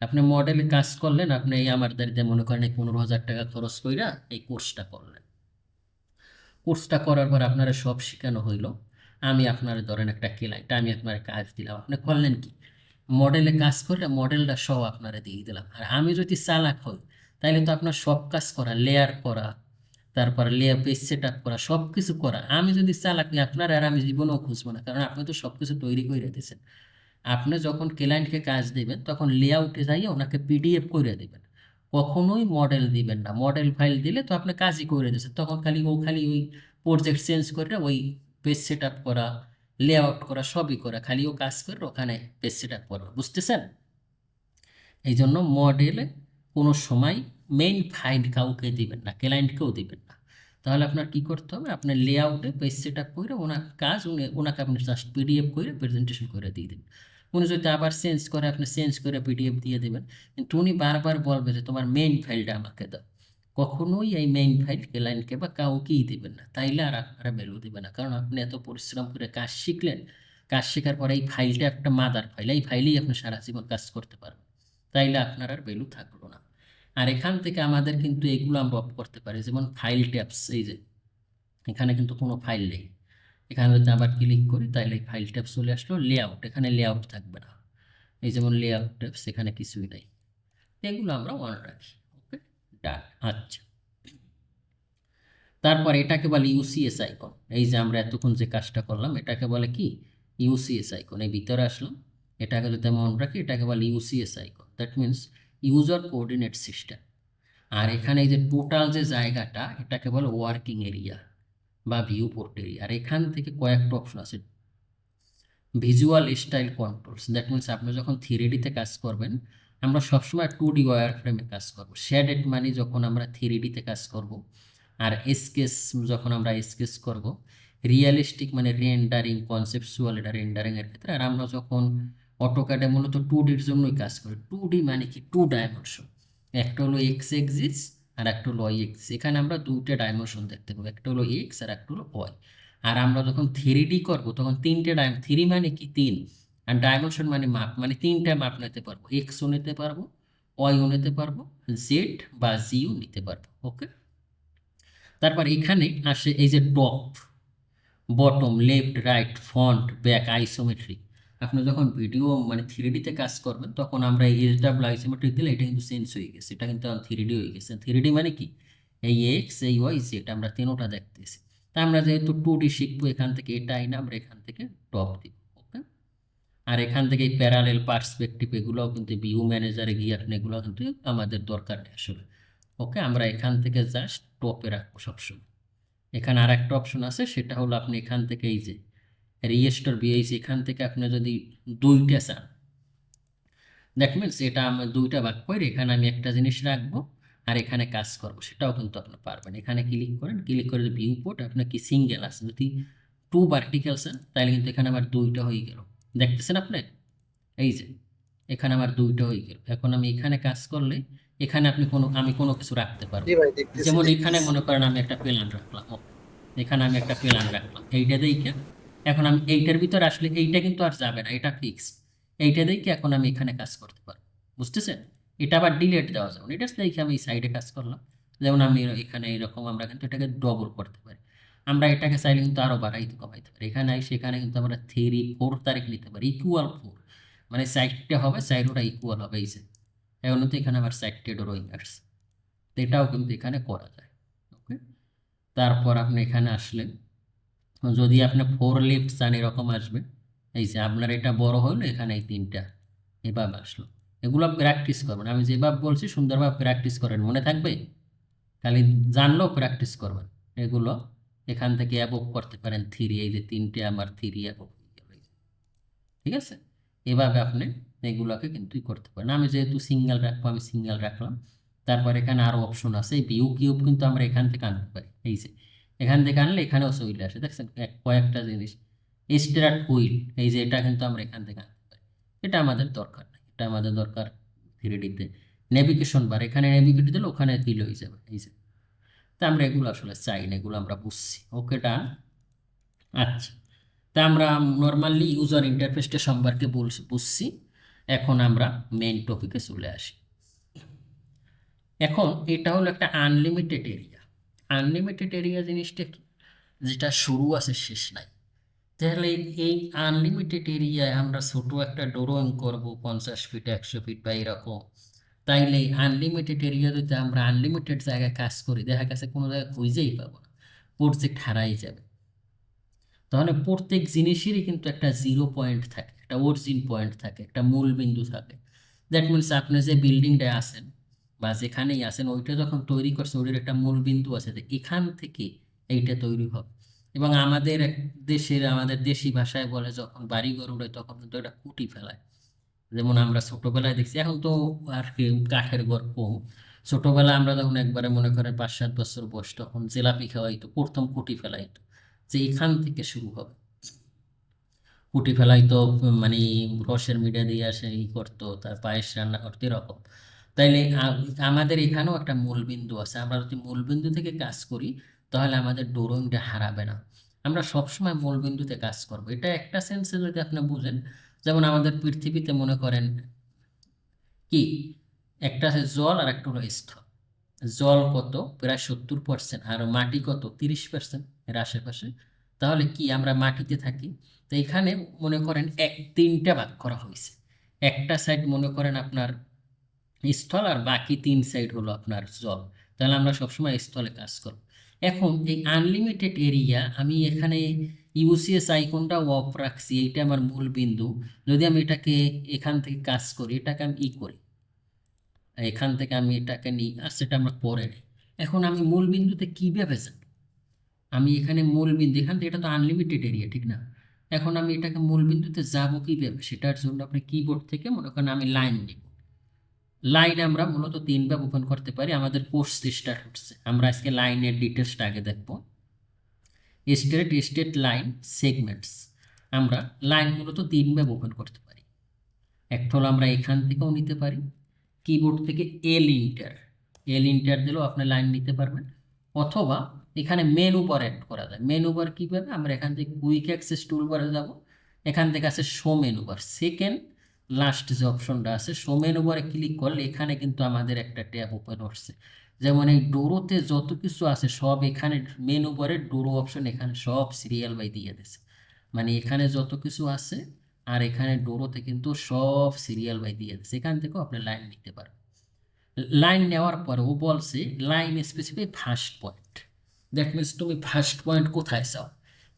আপনি মডেলে কাজ করলেন, আপনি এই আমার দাঁড়িয়ে মনে করেন 15,000 টাকা খরচ কইরা এই কোর্সটা করলেন। কোর্সটা করার পর আপনারা সব শেখানো হইলো। আমি আপনার ধরেন একটা ক্লায়েন্ট, আমি আপনার কাজ দিলাম, আপনি করলেন কি? মডেলে কাজ করে মডেলটা সব আপনারা দিয়ে দিলাম। আর আমি যদি চালাক হই তাহলে তো আপনার সব কাজ করা, লেয়ার করা, তারপর লেয়ার পেজ সেট আপ করা, সব কিছু করা। আমি যদি চালাক হই, আপনার আর আমি জীবনেও খুঁজবো না, কারণ আপনি তো সব কিছু তৈরি করে দিয়েছেন। আপনি যখন ক্লায়েন্টকে কাজ দেবেন তখন লেআউটে যাইয়ে ওনাকে PDF করে দেবেন, কখনোই মডেল দিবেন না। মডেল ফাইল দিলে তো আপনি কাজই করে দিয়েছেন, তখন খালি ওই প্রজেক্ট চেঞ্জ করে ওই পেজ সেট আপ করা, লেআউট করা, সবই করা, খালি ও কাজ করে ওখানে পেজ সেট আপ করবে। বুঝতেছেন? এই জন্য মডেলে কোনো সময় মেইন ফাইল কাউকে দিবেন না, ক্লায়েন্টকেও দিবেন না। তাহলে আপনার কি করতে হবে, আপনার লেআউটে পেজ সেট আপ করে ওনার কাজ ওনাকে আপনি জাস্ট পিডিএফ করে প্রেজেন্টেশন করে দিয়ে দেবেন। উনি যদি আবার চেঞ্জ করে আপনি চেঞ্জ করে পিডিএফ দিয়ে দেবেন, কিন্তু উনি বারবার বলবে যে তোমার মেইন ফাইলটা আমাকে দাও। কখনোই এই মেইন ফাইল ক্লায়েন্টকে বা কাউকেই দেবেন না, তাইলে আর আপনারা ভ্যালু দেবে না। কারণ আপনি এত পরিশ্রম করে কাজ শিখলেন, কাজ শেখার পরে এই ফাইলটা একটা মাদার ফাইল, এই ফাইলেই আপনি সারা জীবন কাজ করতে পারবেন, তাইলে আপনার আর ভ্যালু থাকলো না। আর এখান থেকে আমাদের কিন্তু এগুলো আমরা অফ করতে পারি, যেমন ফাইল ট্যাবস, এই যে এখানে কিন্তু কোনো ফাইল নেই, এখানে যদি আবার ক্লিক করি তাহলে এই ফাইল ট্যাবস চলে আসলো। লেআউট, এখানে লেআউট থাকবে না, এই যেমন লেআউট ট্যাবস এখানে কিছুই নেই, এগুলো আমরা অন রাখি। ওকে, ডান। আচ্ছা, তারপর এটাকে বলে ইউসিএস আইকন। এই যে আমরা এতক্ষণ যে কাজটা করলাম এটাকে বলে কি, ইউসিএস আইকন। এই ভিতরে আসলাম, এটাকে যদি আমি অন রাখি এটাকে বলে UCS icon, that means user coordinate system. আর এখানে এই যে টোটাল যে জায়গাটা এটাকে বলে ওয়ার্কিং এরিয়া বা ভিউ পোর্ট এরিয়া। আর এখান থেকে কয়েকটা অপশন আছে, visual style controls, that means আপনি যখন 3D-তে কাজ করবেন, আমরা সবসময় 2D ওয়্যার ফ্রেমে কাজ করব। শেডেড মানে যখন আমরা 3D-তে কাজ করব, আর স্কেচ যখন আমরা স্কেচ করব, রিয়েলিস্টিক মানে রেন্ডারিং, কনসেপচুয়াল এটা রেন্ডারিংয়ের ক্ষেত্রে। আর আমরা যখন অটোক্যাডে মূলত 2D-র জন্যই কাজ করি। 2D মানে কি, 2 ডাইমেনশন, একটা হলো এক্স এক্সিস আর একটা হলো ওয়াই এক্সিস। এখানে আমরা দুইটা ডাইমেনশন দেখতে পাবো, একটা হলো এক্স আর একটা হলো ওয়াই। আর আমরা যখন 3D করবো তখন তিনটে থ্রি মানে কি 3, আর ডাইমেনশন মানে মাপ, মানে তিনটা মাপ নিতে পারবো, এক্সও নিতে পারবো, ওয়াইও নিতে পারবো, জেড বা জিও নিতে পারবো। ওকে, তারপর এখানে আসে এই যে top, bottom, left, right, front, back, isometric. আপনি যখন ভিডিও মানে 3D-তে কাজ করবেন তখন আমরা এই এইচডাব্লিউ আইসোমেট্রিক দিলে এটা কিন্তু চেঞ্জ হয়ে গেছে, এটা কিন্তু 3D হয়ে গেছে। 3D মানে কি, এই এক্স, এই ওয়াই, জেড আমরা তিনোটা দেখতেছি। তা আমরা যেহেতু 2D শিখবো, এখান থেকে এটা আইনা আমরা এখান থেকে টপ দিব। ওকে, আর এখান থেকে এই প্যারালেল, পার্সপেক্টিভ এগুলোও কিন্তু ভিউ ম্যানেজারে গিয়ে আপনি এগুলো কিন্তু আমাদের দরকার নেই আসলে। ওকে, আমরা এখান থেকে জাস্ট টপে রাখবো সবসময়। এখানে আর একটা অপশন আছে, সেটা হলো আপনি এখান থেকে এই যে রিস্টোর বিএইচ, এখান থেকে আপনি যদি দুইটা চান, দ্যাট মিনস এটা আমি দুইটা ভাগ করে এখানে আমি একটা জিনিস রাখবো আর এখানে কাজ করবো, সেটাও কিন্তু আপনি পারবেন। এখানে ক্লিক করেন, ক্লিক করে ভিউ পোর্ট, আপনার কি সিঙ্গেল আছে, যদি 2 ভার্টিক্যাল চান তাহলে কিন্তু এখানে আমার দুইটা হয়ে গেল, দেখতেছেন আপনি, এই যে এখানে আমার দুইটা হয়ে গেল। এখন আমি এখানে কাজ করলে এখানে আমি কোনো কিছু রাখতে পারবো, জি ভাই, দেখতেছি যেমন এখানে দেখতেছি। মনে করেন আমি একটা প্ল্যান রাখলাম। ওকে, এখানে আমি একটা প্ল্যান রাখলাম, এইটা দেখে এখন আমি এইটার ভিতর আসলে এইটা কিন্তু আর যাবে না, এটা ফিক্স। এইটা দেখে এখন আমি এখানে কাজ করতে পারবো, বুঝতেছেন? এটা আবার ডিলেট দেওয়া যাবে, এটা দেখে আমি সাইডে কাজ করলাম। যেমন আমি এখানে এরকম আমরা কিন্তু এটাকে ডবল করতে পারি, আমরা এটাকে চাইলে কিন্তু আরো বাড়াইতে কমাইতে পারি। এখানে সেখানে কিন্তু আমরা 3, 4 তারিখ নিতে পারি, ইকুয়াল 4, মানে সাইডটা হবে, সাইড ওটা ইকুয়াল হবে, এই যে এখন তো এখানে আবার সাইডটা ড্রয়িং আসছে, তো এটাও কিন্তু এখানে করা যায়। ওকে, তারপর আপনি এখানে আসলেন, যদি আপনি 4 লিফট চান এরকম আসবে, এই যে আপনার এটা বড় হলো, এখানে এই তিনটা এভাবে আসলো। এগুলো প্র্যাকটিস করবেন, আমি যেভাবে বলছি সুন্দরভাবে প্র্যাকটিস করেন, মনে থাকবে। খালি জানলেও প্র্যাকটিস করবেন এগুলো। এখান থেকে অ্যাবভ করতে পারেন 3, এই যে তিনটে আমার 3 অ্যাবভ হয়ে গেল, ঠিক আছে? এভাবে আপনি এগুলোকে কিন্তু করতে পারেন। আমি যেহেতু সিঙ্গেল রাখবো আমি সিঙ্গেল রাখলাম। তারপর এখানে আরো অপশন আছে, এই ভিউ কিউব কিন্তু আমরা এখান থেকে আনতে পারি, এই যে এখান থেকে আনলে এখানেও চলে আসে, দেখছেন কয়েকটা জিনিস। স্ট্যান্ডার্ড হুইল, এই যে এটা কিন্তু আমরা এখান থেকে আনতে পারি, এটা আমাদের দরকার নেই, এটা আমাদের দরকার 3D-তে। নেভিগেশন বার, এখানে নেভিগেট দিলে ওখানে ফিল হয়ে যাবে, এই যে। তা আমরা এগুলো আসলে চাই না, এগুলো আমরা বুঝছি। ওকে, ডান। আচ্ছা, তা আমরা নর্মালি ইউজার ইন্টারফেসটা সম্পর্কে বুঝছি। এখন আমরা মেইন টপিকে চলে আসি। এখন এটা হলো একটা আনলিমিটেড এরিয়া। আনলিমিটেড এরিয়া জিনিসটা কি, যেটা শুরু আছে শেষ নাই। তাহলে এই আনলিমিটেড এরিয়ায় আমরা ছোট একটা ড্রয়িং করবো 50 ফিট, 100 ফিট বা এরকম, তাইলে আনলিমিটেড এরিয়া যদি আমরা আনলিমিটেড জায়গায় কাজ করি, দেখা গেছে কোনো জায়গায় খুঁজেই পাবো না, প্রজেক্ট হারাই যাবে। তাহলে প্রত্যেক জিনিসেরই কিন্তু একটা জিরো পয়েন্ট থাকে, একটা অরিজিন পয়েন্ট থাকে, একটা মূল বিন্দু থাকে। দ্যাট মিনস আপনি যে বিল্ডিংটায় আছেন বা যেখানেই আছেন, ওইটা যখন তৈরি করছে ওইটার একটা মূল বিন্দু আছে, যে এখান থেকে এইটা তৈরি হবে। এবং আমাদের আমাদের দেশি ভাষায় বলে যখন বাড়িঘর উড়ে তখন কিন্তু এটা খুঁটি ফেলায়, যেমন আমরা ছোটবেলায় দেখছি। এখন তো আর কি কাঠের ঘর কম, ছোটবেলায় আমরা যখন একবারে মনে করেন 5-7 বছর বয়স, তখন জিলাপি খাওয়াইতো, প্রথম কুটি ফেলাইতো, যে এখান থেকে শুরু হবে। কুটি ফেলাইতো, মানে রসের মিডিয়া দিয়ে আসে ই করতো, তার পায়েস রান্না করতো এরকম। তাইলে আমাদের এখানেও একটা মূলবিন্দু আছে, আমরা যদি মূলবিন্দু থেকে কাজ করি তাহলে আমাদের ড্রয়িংটা হারাবে না। আমরা সবসময় মূলবিন্দুতে কাজ করব, এটা একটা সেন্সে যদি আপনি বুঝেন। যেমন আমাদের পৃথিবীতে মনে করেন কি, একটা আছে জল আর একটা হলো স্থল। জল কত, প্রায় 70%, আর মাটি কত, 30% এর আশেপাশে। তাহলে কি আমরা মাটিতে থাকি। তো এখানে মনে করেন তিনটা ভাগ করা হয়েছে। একটা সাইড মনে করেন আপনার স্থল, আর বাকি 3 সাইড হলো আপনার জল। তাহলে আমরা সবসময় স্থলে কাজ করব। এখন এই আনলিমিটেড এরিয়া, আমি এখানে ইউসিএস আইকনটা অফ রাখছি, এইটা আমার মূল বিন্দু। যদি আমি এটাকে এখান থেকে কাজ করি, এটাকে আমি করি, এখান থেকে আমি এটাকে নিই, আর সেটা আমরা পরে নিই। এখন আমি মূল বিন্দুতে কীভাবে যাব? আমি এখানে মূল বিন্দু, এখান থেকে, এটা তো আনলিমিটেড এরিয়া, ঠিক না? এখন আমি এটাকে মূল বিন্দুতে যাব কীভাবে, সেটার জন্য আপনি কিবোর্ড থেকে মনে করেন আমি লাইন নিব। লাইন আমরা মূলত 3 ভাবে ওপেন করতে পারি। আমাদের কোর্স স্টার্ট হচ্ছে, আমরা আজকে লাইনের ডিটেলসটা আগে দেখব। Straight, straight line, segments. আমরা লাইন মূলত 3 ভাবে ওপেন করতে পারি। একটা হলো আমরা এখান থেকেও নিতে পারি, কিবোর্ড থেকে এল ইন্টার দিলেও আপনি লাইন নিতে পারবেন, অথবা এখানে মেনু বার অ্যাড করা যায়। মেনু বার কীভাবে, আমরা এখান থেকে কুইক অ্যাক্সেস টুল বারে যাব, এখান থেকে আছে show menu bar, second last যে অপশনটা আছে শো মেনু বারে ক্লিক করলে এখানে কিন্তু আমাদের একটা ট্যাব ওপেন হচ্ছে। যেমন এই ডোরোতে যত কিছু আছে সব এখানে মেনু বারে, ডোরো অপশন এখানে সব সিরিয়াল বাই দিয়ে দিয়েছে, মানে এখানে যত কিছু আছে আর এখানে ডোরোতে কিন্তু সব সিরিয়াল বাই দিয়ে দিচ্ছে। এখান থেকেও আপনি লাইন নিতে পারবেন। লাইন নেওয়ার পরে ও বলছে line specific first point, that means তুমি ফার্স্ট পয়েন্ট কোথায় চাও।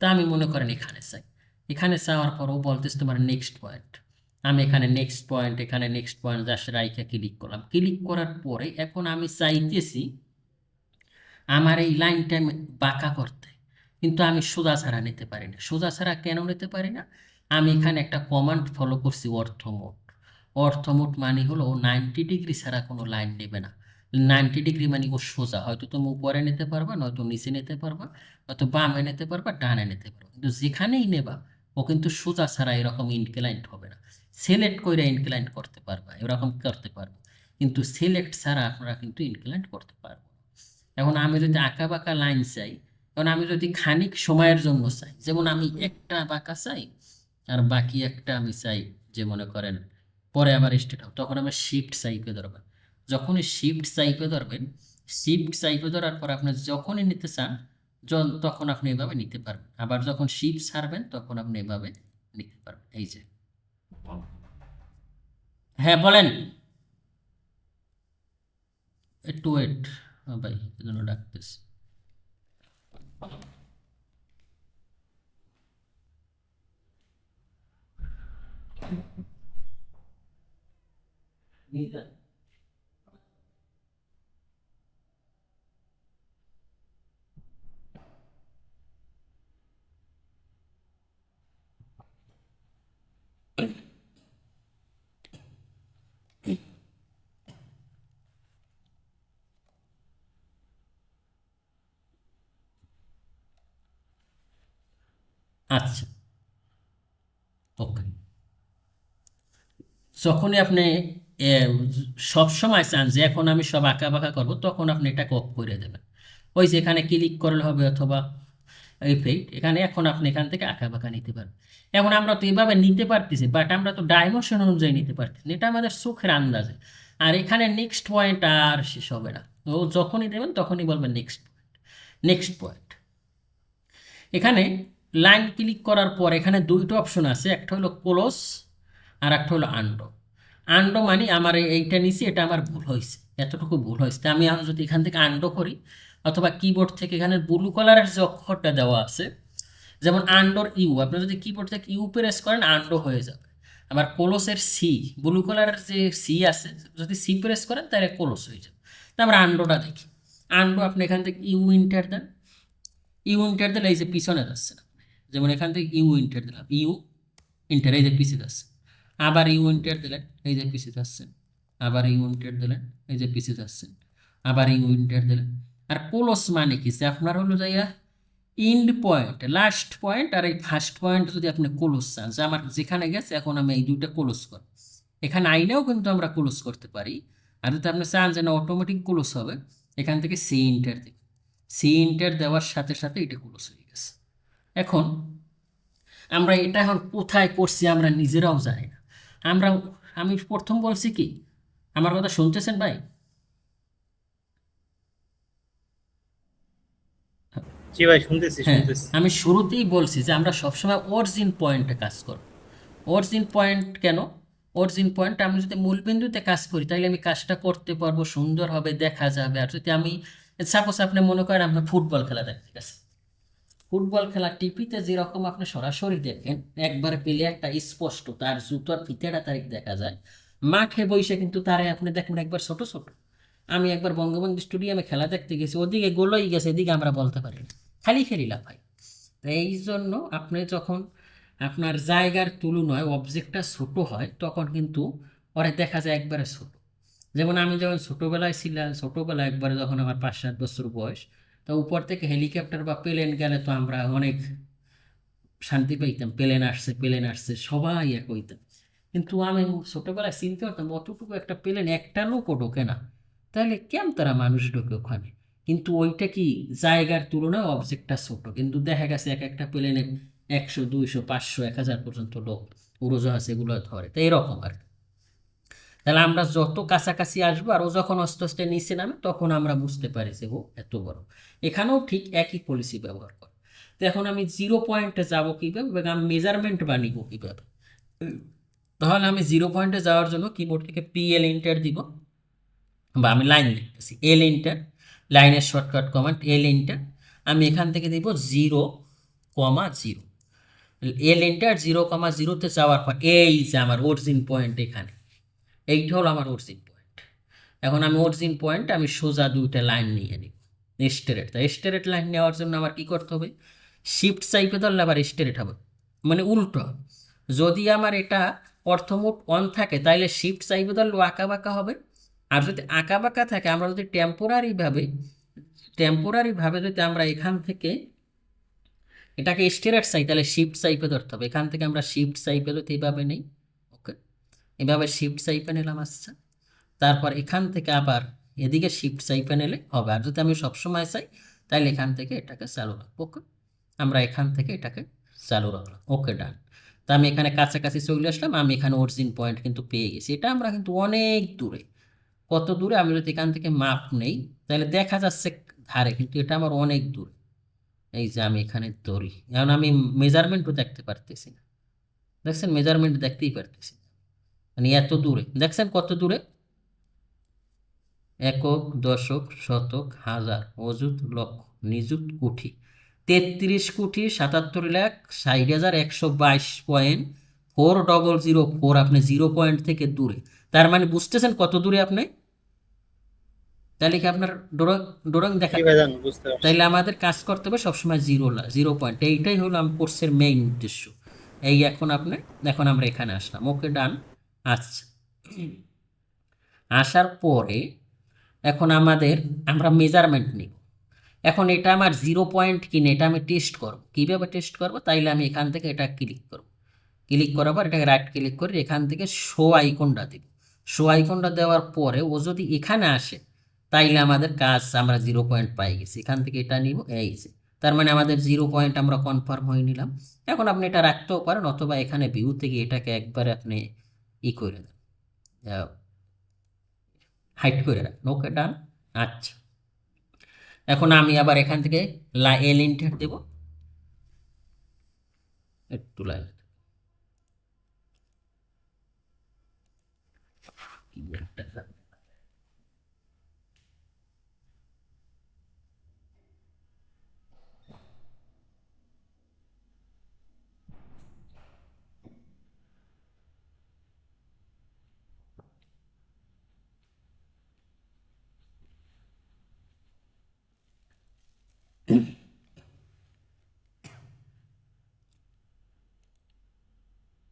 তা আমি মনে করেন এখানে চাই। এখানে চাওয়ার পর ও বলতেছে তোমার নেক্সট পয়েন্ট। আমি এখানে নেক্সট পয়েন্ট, এখানে নেক্সট পয়েন্ট জাস্ট রাইখা ক্লিক করলাম। ক্লিক করার পরে এখন আমি চাইতেছি আমার এই লাইনটা বাঁকা করতে, কিন্তু আমি সোজা ছাড়া নিতে পারি না। সোজা ছাড়া কেন নিতে পারি না? আমি এখানে একটা কমান্ড ফলো করছি, অর্থমোট। অর্থমোট মানে হলো 90 ডিগ্রি ছাড়া কোনো লাইন নেবে না। 90 ডিগ্রি মানে ও সোজা, হয়তো তুমি উপরে নিতে পারবা, নয়তো নিচে নিতে পারবা, নয়তো বামে নিতে পারবা, ডানে নিতে পারবা, কিন্তু যেখানেই নেবা ও কিন্তু সোজা ছাড়া এরকম ইনক্লাইন্ড হবে না। সিলেক্ট করে ইনক্লাইন্ড করতে পারবা, এরকম করতে পারবো, কিন্তু সিলেক্ট ছাড়া আপনারা কিন্তু ইনক্লাইন্ড করতে পারবো। এখন আমি যদি আঁকা বাঁকা লাইন চাই, এখন আমি যদি খানিক সময়ের জন্য চাই, যেমন আমি একটা বাঁকা চাই আর বাকি একটা আমি চাই যে মনে করেন পরে আবার স্টেট হবে, তখন আমি শিফট চাইপে ধরবেন। যখনই শিফট চাইপে ধরবেন, শিফট চাইপে ধরার পর আপনি যখনই নিতে চান তখন আপনি এভাবে নিতে পারবেন, আবার যখন শিফট ছাড়বেন তখন আপনি এভাবে নিতে পারবেন। এই যে, হ্যাঁ বলেন, একটু ওয়েট ভাই, এজন্য ডাকতেছি। আচ্ছা, ওকে। যখনই আপনি সব সময় চান যে এখন আমি সব আঁকা বাঁকা করবো, তখন আপনি এটা অফ করে দেবেন। ওই যে এখানে ক্লিক করলে হবে, অথবা ইফেক্ট, এখানে এখন আপনি এখান থেকে আঁকা বাঁকা নিতে পারবেন। এখন আমরা তো এইভাবে নিতে পারতেছি, বাট আমরা তো ডাইমেনশন অনুযায়ী নিতে পারতেছি না, এটা আমাদের চোখের আন্দাজে। আর এখানে নেক্সট পয়েন্ট আর শেষ হবে না, ও যখনই দেবেন তখনই বলবেন নেক্সট পয়েন্ট, নেক্সট পয়েন্ট। এখানে লাইন ক্লিক করার পর এখানে দুইটা অপশন আছে, একটা হলো ক্লোজ আর একটা হলো আন্ডো। আন্ডো মানে আমার এইটা নিছি, এটা আমার ভুল হয়েছে, এতটুকু ভুল হয়েছে, আমি এখন যদি এখান থেকে আন্ডো করি, অথবা কিবোর্ড থেকে এখানে ব্লু কালারের যে অক্ষরটা দেওয়া আছে, যেমন আন্ডোর ইউ, আপনি যদি কিবোর্ড থেকে ইউ প্রেস করেন আন্ডো হয়ে যাবে। আবার কোলোসের সি, ব্লু কালারের যে সি আছে, যদি সি প্রেস করেন তাহলে কোলোস হয়ে যাবে। তা আমরা আন্ডোটা দেখি। আন্ডো আপনি এখান থেকে ইউ ইন্টার দেন, ইউ ইন্টার দিলে এই যে পিছনে যাচ্ছে না, যেমন এখান থেকে ইউ ইন্টার দিলাম, ইউ ইন্টার, এই যে পিছিয়ে যাচ্ছে। আবার ইউ ইন্টার দিলেন, এই যে পিছিয়ে যাচ্ছেন। আবার ইউ ইন্টার দিলেন, এই যে পিছিয়ে যাচ্ছেন। আবার এই উইন্টার দিলেন। আর ক্লোজ মানে কি, যে আপনার হলো যাইয়া ইন্ড পয়েন্ট, লাস্ট পয়েন্ট আর এই ফার্স্ট পয়েন্ট যদি আপনি ক্লোজ চান, যে আমার যেখানে গেছে এখন আমি এই দুইটা ক্লোজ করব, এখানে আইলেও কিন্তু আমরা ক্লোজ করতে পারি। আর যদি আপনি চান যে না অটোমেটিক ক্লোজ হবে, এখান থেকে সি ইন্টার দেবেন। সি ইন্টার দেওয়ার সাথে সাথে এটা ক্লোজ হয়ে গেছে। এখন আমরা এটা এখন কোথায় করছি আমরা নিজেরাও জানি না। আমরা, আমি প্রথম বলছি কি, আমার কথা শুনতেছেন ভাই? জি ভাই, শুনতেছি হ্যাঁ, শুনতেছি। আমি শুরুতেই বলছি যে আমরা সবসময় অরিজিন পয়েন্টে কাজ করব। অরিজিন পয়েন্ট কেন? অরিজিন পয়েন্ট, আমি যদি মূল বিন্দুতে কাজ করি তাহলে আমি কাজটা করতে পারবো, সুন্দর হবে, দেখা যাবে। আর যদি আমি, সাপোজ আপনি মনে করেন আপনি ফুটবল খেলা দেখতে গেছেন, ফুটবল খেলা টিভিতে যেরকম আপনি সরাসরি দেখেন, একবারে প্লেয়ারটা স্পষ্ট, তার জুতার ফিতেটা তারিখ দেখা যায়, মাঠে বসে কিন্তু তারে আপনি দেখবেন একবার ছোট ছোট। আমি একবার বঙ্গবন্ধু স্টেডিয়ামে খেলা দেখতে গেছি, ওদিকে গোলই গেছে, এদিকে আমরা বলতে পারি না, খালি খেলি লাফাই। তো এই জন্য আপনি যখন আপনার জায়গার তুলনায় অবজেক্টটা ছোট হয় তখন কিন্তু ওরে দেখা যায় একবারে ছোট। যেমন আমি যখন ছোটোবেলায় ছিলাম, ছোটোবেলায় একবারে যখন আমার 5-7 বছর বয়স, তো উপর থেকে হেলিকপ্টার বা প্লেন গেলে তো আমরা অনেক শান্তি পাইতাম, প্লেন আসছে প্লেন আসছে সবাই এক হইতাম। কিন্তু আমি ছোটোবেলায় চিনতে পারতাম অতটুকু একটা প্লেন একটা লোকও ঢোকে না, তাহলে কেন তারা মানুষ ঢোকে ওখানে? কিন্তু ওইটা কি, জায়গার তুলনায় অবজেক্টটা ছোট, কিন্তু দেখা গেছে এক একটা প্লেনে 100, 200, 500, 1000 পর্যন্ত লোক উড়োজাহাজ এগুলো ধরে। তো এরকম আর কি। তাহলে আমরা যত কাছাকাছি আসবো আর ও যখন আস্তে আস্তে নিচে নামে তখন আমরা বুঝতে পারি যে ও এত বড়। এখানেও ঠিক একই পলিসি ব্যবহার করে। তো এখন আমি 0 পয়েন্টে যাবো কীভাবে, এবং আমি মেজারমেন্ট বানিব কীভাবে? তাহলে আমি 0 পয়েন্টে যাওয়ার জন্য কিবোর্ড থেকে PL এন্টার দিব, বা আমি লাইন লিখতেছি এল এন্টার, লাইনের শর্টকাট কমান্ড এল এন্টার। আমি এখান থেকে দিব 0,0, এল এন্টার 0,0-তে যাওয়ার পর এই যে আমার অরিজিন পয়েন্ট, এখানে এইটা হলো আমার অরিজিন পয়েন্ট। এখন আমি অরিজিন পয়েন্ট আমি সোজা দুইটা লাইন নিয়ে নিব স্ট্রেট। তা স্ট্রেট লাইন নেওয়ার জন্য আমার কি করতে হবে, শিফট চাইপে ধরলে আবার স্ট্রেট হবে, মানে উল্টো। যদি আমার এটা অর্থমোট অন থাকে তাহলে শিফট চাইপে ধরলে আঁকা বাঁকা হবে। আর যদি আঁকা বাঁকা থাকে, আমরা যদি টেম্পোরারিভাবে যদি আমরা এখান থেকে এটাকে স্ট্রেট চাই তাহলে শিফট চাইপে ধরতে হবে। এখান থেকে আমরা শিফট চাইপে তো এইভাবে নেই, ওকে, এভাবে শিফট চাইপে নিলাম। আচ্ছা, তারপর এখান থেকে আবার এদিকে শিফট চাইপে নিলে হবে। আর যদি আমি সবসময় চাই তাহলে এখান থেকে এটাকে চালু রাখবো, ওকে, আমরা এখান থেকে এটাকে চালু রাখলাম, ওকে, ডান। তা আমি এখানে কাছাকাছি চলে আসলাম, আমি এখানে অরিজিন পয়েন্ট কিন্তু পেয়ে গেছি। এটা আমরা কিন্তু অনেক দূরে, কত দূরে আমি যদি এখান থেকে মাপ নেই তাহলে দেখা যাচ্ছে ধারে, কিন্তু এটা আমার অনেক দূরে। এই যে আমি এখানে ধরি, এখন আমি মেজারমেন্টও দেখতে পারতেছি না, দেখছেন, মেজারমেন্ট দেখতেই পারতেছি না, মানে এত দূরে, দেখছেন কত দূরে, একক, দশক, শতক, হাজার, অযুত, লক্ষ, নিযুত, কোটি, 33,67,122.4004 আপনি 0 পয়েন্ট থেকে দূরে। তার মানে বুঝতেছেন কত দূরে আপনি? তাহলে কি আপনার ডোরং ডোরং দেখা? জি ভাইজান, বুঝতে পারছি। তাইলে আমাদের কাজ করতে হবে সবসময় 0 পয়েন্ট, এইটাই হলো আমার কোর্সের মেইন উদ্দেশ্য। এই এখন আমরা এখানে আসলাম, ওকে, ডান। আচ্ছা, আসার পরে এখন আমরা মেজারমেন্ট নিব। এখন এটা আমার 0 পয়েন্ট কিনে এটা আমি টেস্ট করব, কীভাবে টেস্ট করব? তাইলে আমি এখান থেকে এটা ক্লিক করব, ক্লিক করার পর এটাকে রাইট ক্লিক করে এখান থেকে শো আইকনটা দিব। শো আইকনটা দেওয়ার পরে ও যদি এখানে আসে তাইলে আমাদের কাজ, আমরা 0 পয়েন্ট পাই গেছি। এখান থেকে এটা নিব, এই যে, তার মানে আমাদের 0 পয়েন্ট আমরা কনফার্ম হয়ে নিলাম। এখন আপনি এটা রাখতেও পারেন, অথবা এখানে ভিউ থেকে এটাকে একবারে আপনি করে দেন, হাইড করে রাখেন, ওকে, ডান। আচ্ছা, এখন আমি আবার এখান থেকে এল এন্টার দেব, একটু লাইন,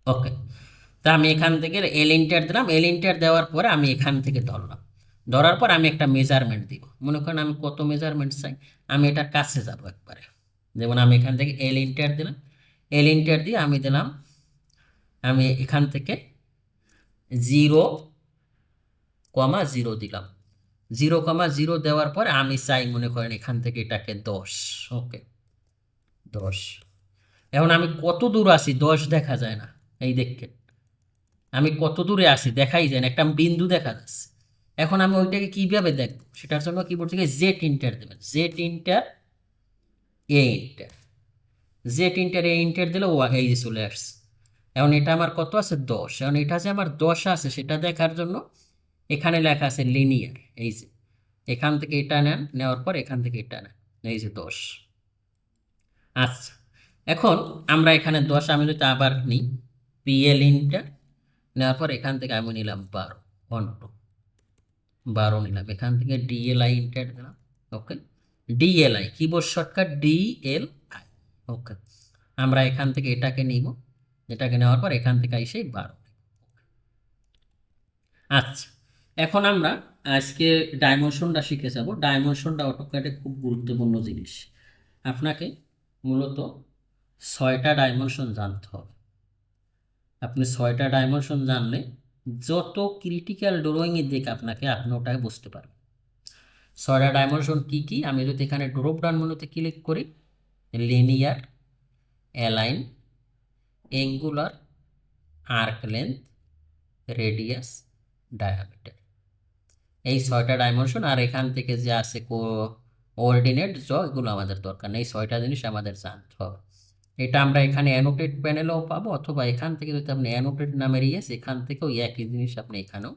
ওকে। তা আমি এখান থেকে এল এন্টার দিলাম, এল এন্টার দেওয়ার পরে আমি এখান থেকে ধরলাম, ধরার পর আমি একটা মেজারমেন্ট দিব, মনে করেন আমি কত মেজারমেন্ট চাই, আমি এটার কাছে যাব একবারে। যেমন আমি এখান থেকে এল ইন্টার দিলাম, এল ইন্টার দিয়ে আমি দিলাম, আমি এখান থেকে 0,0 দিলাম। 0,0 দেওয়ার পর আমি চাই মনে করেন এখান থেকে এটাকে 10। ওকে, 10। এখন আমি কত দূর আছি 10 দেখা যায় না, এই দেখেন আমি কত দূরে আছি দেখাই যায় না, একটা বিন্দু দেখা যাচ্ছে। এখন আমি ওইটাকে কিভাবে দেখব, সেটার জন্য কিবোর্ড থেকে জেড ইন্টার দেবেন, জেড ইন্টার এ ইন্টার, জেড ইন্টার এ ইন্টার দিলে ও এই যে চলে আসছে। এখন এটা আমার কত আছে 10, এখন এটা যে আমার 10 আছে সেটা দেখার জন্য এখানে লেখা আছে লিনিয়ার, এই যে এখান থেকে এটা নেন, নেওয়ার পর এখান থেকে এটা নেন, এই যে 10। আচ্ছা, এখন আমরা এখানে 10 আমি যদি আবার নিই, পিএল ইন্টার নেওয়ার পর এখান থেকে আমি নিলাম 12, 12 নিলাম, এখান থেকে ডিএলআই ইন্টার দিলাম। ওকে, ডিএলআই কিবোর্ড শর্টকাট ডিএলআই। ওকে, আমরা এখান থেকে এটাকে নিব, এটাকে নেওয়ার পর এখান থেকে এসে 12। আচ্ছা, এখন আমরা আজকে ডাইমেনশনটা শিখে যাব। ডাইমেনশনটা অটোক্যাডে খুব গুরুত্বপূর্ণ জিনিস, আপনাকে মূলত 6টা ডাইমেনশন জানতে হবে। আপনি 6টা ডাইমেনশন জানলে যত ক্রিটিক্যাল ড্রয়িংয়ের দিকে আপনাকে আপনি ওটাকে বুঝতে পারবেন। 6টা ডাইমেনশন কি কি, আমি যদি এখানে ড্রপ ডাউন মেনুতে ক্লিক করি, linear, align, angular, arc length, radius, diameter, এই 6টা ডাইমেনশন। আর এখান থেকে যে আছে কোঅর্ডিনেট এগুলো আমাদের দরকার নেই, 6টা জিনিস আমাদের জানতে হবে। এটা আমরা এখানে অ্যানোটেট প্যানেলেও পাবো, অথবা এখান থেকে যদি আপনি অ্যানোটেট নামের এখান থেকেও একই জিনিস আপনি এখানেও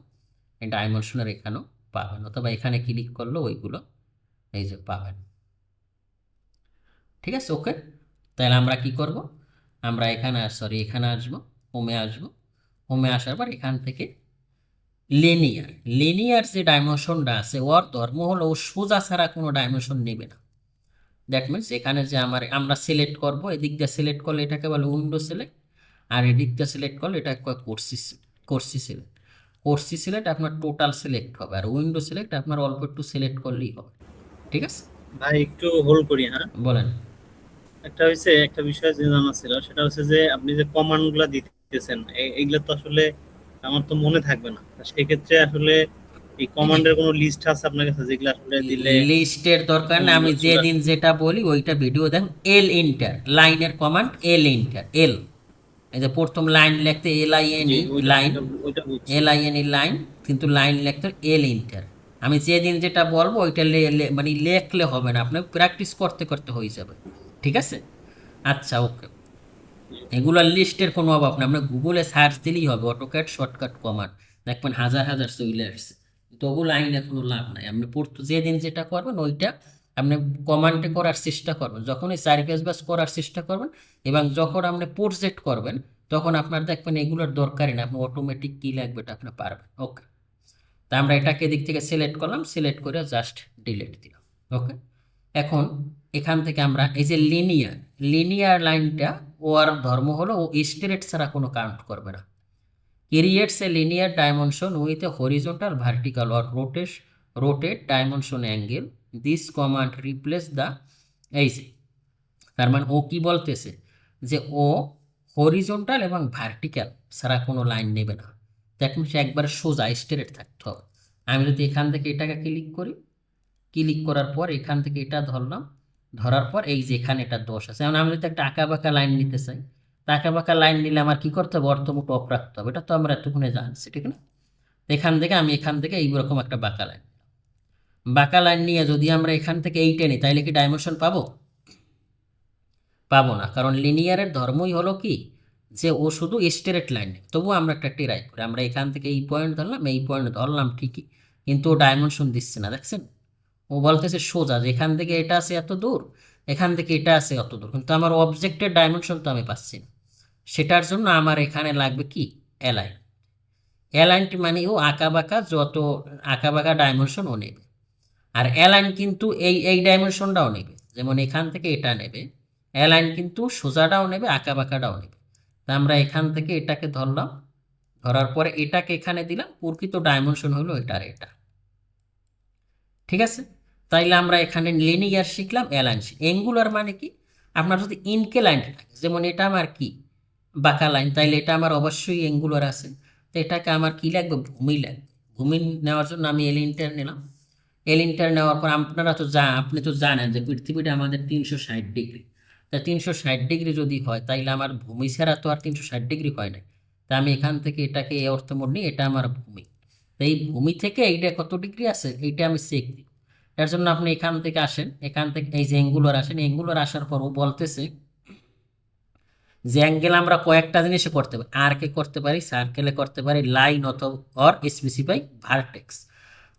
ডাইমেনশনের এখানেও পাবেন, অথবা এখানে ক্লিক করলেও ওইগুলো এই যে পাবেন। ঠিক আছে, ওকে। তাহলে আমরা কি করব, আমরা এখানে এখানে আসবো, হোমে আসবো, হোমে আসার পর এখান থেকে লিনিয়ার, লিনিয়ার যে ডাইমেনশনটা আছে ওর ধর্ম হলো ও সোজা ছাড়া কোনো ডাইমেনশন নেবে না। দ্যাট মিনস এখানে যে আমরা সিলেক্ট করব, এদিক দিয়ে সিলেক্ট করলে এটাকে বলে উইন্ডো সিলেক্ট, আর এদিক দিয়ে সিলেক্ট করলে এটা কোর্সি সিলেক্ট। কোর্সি সিলেক্ট আপনার টোটাল সিলেক্ট হবে, আর উইন্ডো সিলেক্ট আপনার অল্প একটু সিলেক্ট করলেই হবে। ঠিক আছে ভাই একটু হোল্ড করি, হ্যাঁ। বলেন। একটা বিষয় যে জানা ছিল সেটা হচ্ছে যে আপনি যে কমান্ড গুলা দিতেছেন এইগুলা তো আসলে আমার তো মনে থাকবে না, সেই ক্ষেত্রে আসলে এই কমান্ডের কোনো লিস্ট আছে আপনার কাছে যেগুলো আসলে দিলে লিস্টের দরকার না, আমি কমান্ডগুলো চলে যেদিন আসবে? যেটা বলি ওইটা ভিডিও দেন। এল ইন্টার লাইনের কমান্ড, এল ইন্টার, এল, এই যে প্রথম লাইন লিখতে জি, LINE ওইটা লাইন, ওইটা ওইটা বুঝছি। LINE লাইন, কিন্তু লাইন লিখতে এল ইন্টার। আমি যেদিন যেটা বলবো ওইটা মানে লেখলে হবে না, আপনাকে প্র্যাকটিস করতে করতে হয়ে যাবে। ঠিক আছে, আচ্ছা, ওকে। এগুলোর লিস্টের কোনো অভাব না, আমরা গুগলে সার্চ দিলেই হবে অটোক্যাড শর্টকাট কমান্ড, দেখবেন হাজার হাজার চলে আসছে। তো ওগুলো আইনে কোনো লাভ নাই, আপনি যেদিন যেটা করবেন ওইটা আপনি কমান্ডে করার চেষ্টা করবেন, যখনই সার্ভিস বাস করার চেষ্টা করবেন, এবং যখন আপনি প্রজেক্ট করবেন তখন আপনার দেখবেন এগুলোর দরকারই না, আপনি অটোমেটিক কী লাগবে এটা আপনি পারবেন। ওকে, তা আমরা এটাকে এদিক থেকে সিলেক্ট করলাম, সিলেক্ট করে জাস্ট ডিলিট দিলাম। ওকে, এখন এখান থেকে আমরা এই যে লিনিয়ার, লিনিয়ার লাইনটা ওর ধর্ম হলো ও স্ট্রেট ছাড়া কোনো কাউন্ট করবে না। Creates a linear dimension with a horizontal vertical or rotate dimension angle, this command replace the, এই যে তার মানে ও কি বলতেছে যে ও হরিজন্টাল এবং ভার্টিক্যাল ছাড়া কোনো লাইন নেবে না, দ্যাট মিনস একবারে সোজা স্ট্রেট থাকতে হবে। আমি যদি এখান থেকে এটাকে ক্লিক করি, ক্লিক করার পর এখান থেকে এটা ধরলাম, ধরার পর এই যে এখানে এটা 10 আছে, এখন আমি যদি একটা আঁকা বাঁকা লাইন নিতে চাই, তা আঁকা বাঁকা লাইন নিলে আমার কি করতে হবে, অর্থমুট অফ রাখতে হবে, এটা তো আমরা এতক্ষণে জানছি, ঠিক না? এখান থেকে আমি এখান থেকে এইরকম একটা বাঁকা লাইন নিয়ে যদি আমরা এখান থেকে এইটা নিই, তাইলে কি ডাইমেনশন পাবো? পাবো না, কারণ লিনিয়ারের ধর্মই হলো কি যে ও শুধু স্ট্রেট লাইন। তবুও আমরা একটা ট্রাই করি, আমরা এখান থেকে এই পয়েন্ট ধরলাম, এই পয়েন্ট ধরলাম ঠিকই, কিন্তু ও ডাইমেনশন দিচ্ছে না, দেখছেন? ও বলতেছে সোজা যে এখান থেকে এটা আছে এত দূর, এখান থেকে এটা আছে অত দূর, কিন্তু আমার অবজেক্টের ডাইমেনশন তো আমি পাচ্ছি না। সেটার জন্য আমার এখানে লাগবে কি, অ্যালাইন। অ্যালাইনটি মানে ও আঁকা বাঁকা ডাইমেনশন ও নেবে, আর অ্যালাইন কিন্তু এই ডাইমেনশনটাও নেবে, যেমন এখান থেকে এটা নেবে। অ্যালাইন কিন্তু সোজাটাও নেবে, আঁকা বাঁকাটাও নেবে। তা আমরা এখান থেকে এটাকে ধরলাম, ধরার পরে এটাকে এখানে দিলাম, প্রকৃত ডাইমেনশন হলো এটা আর এটা। ঠিক আছে, তাইলে আমরা এখানে লিনিয়ার শিখলাম, অ্যালাইন শিখলাম। অ্যাঙ্গুলার মানে কি, আপনার যদি ইনক্লাইন্ড থাকে, যেমন এটা আমার কি বাঁকা লাইন, তাইলে এটা আমার অবশ্যই অ্যাঙ্গুলার আছে। তো এটাকে আমার কি লাগবে, ভূমি লাগবে। ভূমি নেওয়ার জন্য আমি এলিন্টার নিলাম। এলিন্টার নেওয়ার পর আপনারা তো আপনি তো জানেন যে পৃথিবীটা আমাদের 360 ডিগ্রি। তা 360 ডিগ্রি যদি হয়, তাইলে আমার ভূমি ছাড়া তো আর 360 ডিগ্রি হয় না। তা আমি এখান থেকে এটাকে এই অর্থ মোড নিই, এটা আমার ভূমি। তো এই ভূমি থেকে এইটা কত ডিগ্রি আছে এইটা আমি চেক দিই। এর জন্য আপনি এখান থেকে আসেন, এখান থেকে এই যে অ্যাঙ্গুলার আসেন, অ্যাঙ্গুলার আসার পর ও বলতেছে যে অ্যাঙ্গেল আমরা কয়েকটা জিনিসে করতে পারি, আর্কে করতে পারি, সার্কেলে করতে পারি, লাইন অথবা অর স্পেসিফাই ভার্টেক্স।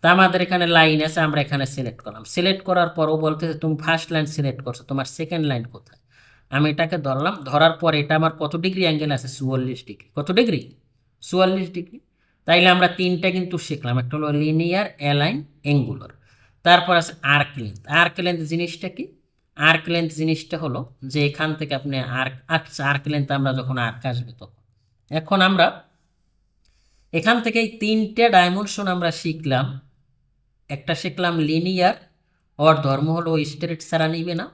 তা আমাদের এখানে লাইন আছে, আমরা এখানে সিলেক্ট করলাম। সিলেক্ট করার পর ও বলতেছে তুমি ফার্স্ট লাইন সিলেক্ট করছো, তোমার সেকেন্ড লাইন কোথায়। আমি এটাকে ধরলাম, ধরার পর এটা আমার কত ডিগ্রি অ্যাঙ্গেল আছে, 44 ডিগ্রি। কত ডিগ্রি, 44 ডিগ্রি। তাইলে আমরা তিনটা কিন্তু শিখলাম, একটা হলো লিনিয়ার, অ্যালাইন, অ্যাঙ্গুলার। তারপর আছে আর্ক লেন্থ। আর্ক লেন্থ জিনিসটা কি, আর্ক লেন্থ জিনিসটা হলো যে এখান থেকে আপনি আর্ক লেন্থ আমরা যখন আর্ক আসবে তখন, এখন আমরা এখান থেকে এই তিনটে ডাইমেনশন আমরা শিখলাম। একটা শিখলাম লিনিয়ার, ওর ধর্ম হলো স্ট্রেট ছাড়া নিবে না।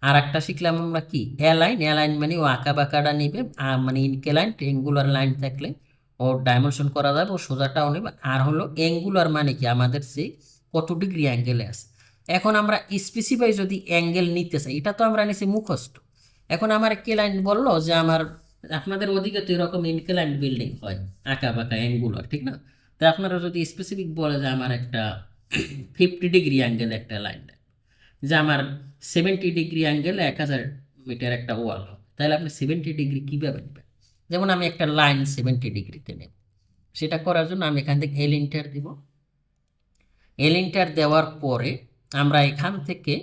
আর একটা শিখলাম আমরা কি অ্যালাইন, অ্যালাইন মানে ও আঁকা বাঁকাটা নিবে, মানে ইনক্লাইন অ্যাঙ্গুলার লাইন থাকলে ওর ডাইমেনশন করা যাবে, ও সোজাটাও নেবে। আর হলো অ্যাঙ্গুলার মানে কি আমাদের সেই কত ডিগ্রি অ্যাঙ্গেলে আছে। এখন আমরা স্পেসিফাই যদি অ্যাঙ্গেল নিতে চাই, এটা তো আমরা নিছি মুখস্থ। এখন আমার ক্লায়েন্ট বললো যে আমার, আপনাদের ওদিকে তো এরকম ইনক্লাইন্ড বিল্ডিং হয় আঁকা বাঁকা অ্যাঙ্গুলার, ঠিক না। তো আপনারা যদি স্পেসিফিক বলে যে আমার একটা 50 ডিগ্রি অ্যাঙ্গেল একটা লাইন, যে আমার 70 ডিগ্রি অ্যাঙ্গেলে 1000 মিটার একটা ওয়াল হবে, তাহলে আপনি 70 ডিগ্রি কীভাবে নেবেন। যেমন আমি একটা লাইন 70 ডিগ্রিতে নেব, সেটা করার জন্য আমি এখান থেকে এলিন্টার দিব। এলিন্টার দেওয়ার পরে আমরা এখান থেকে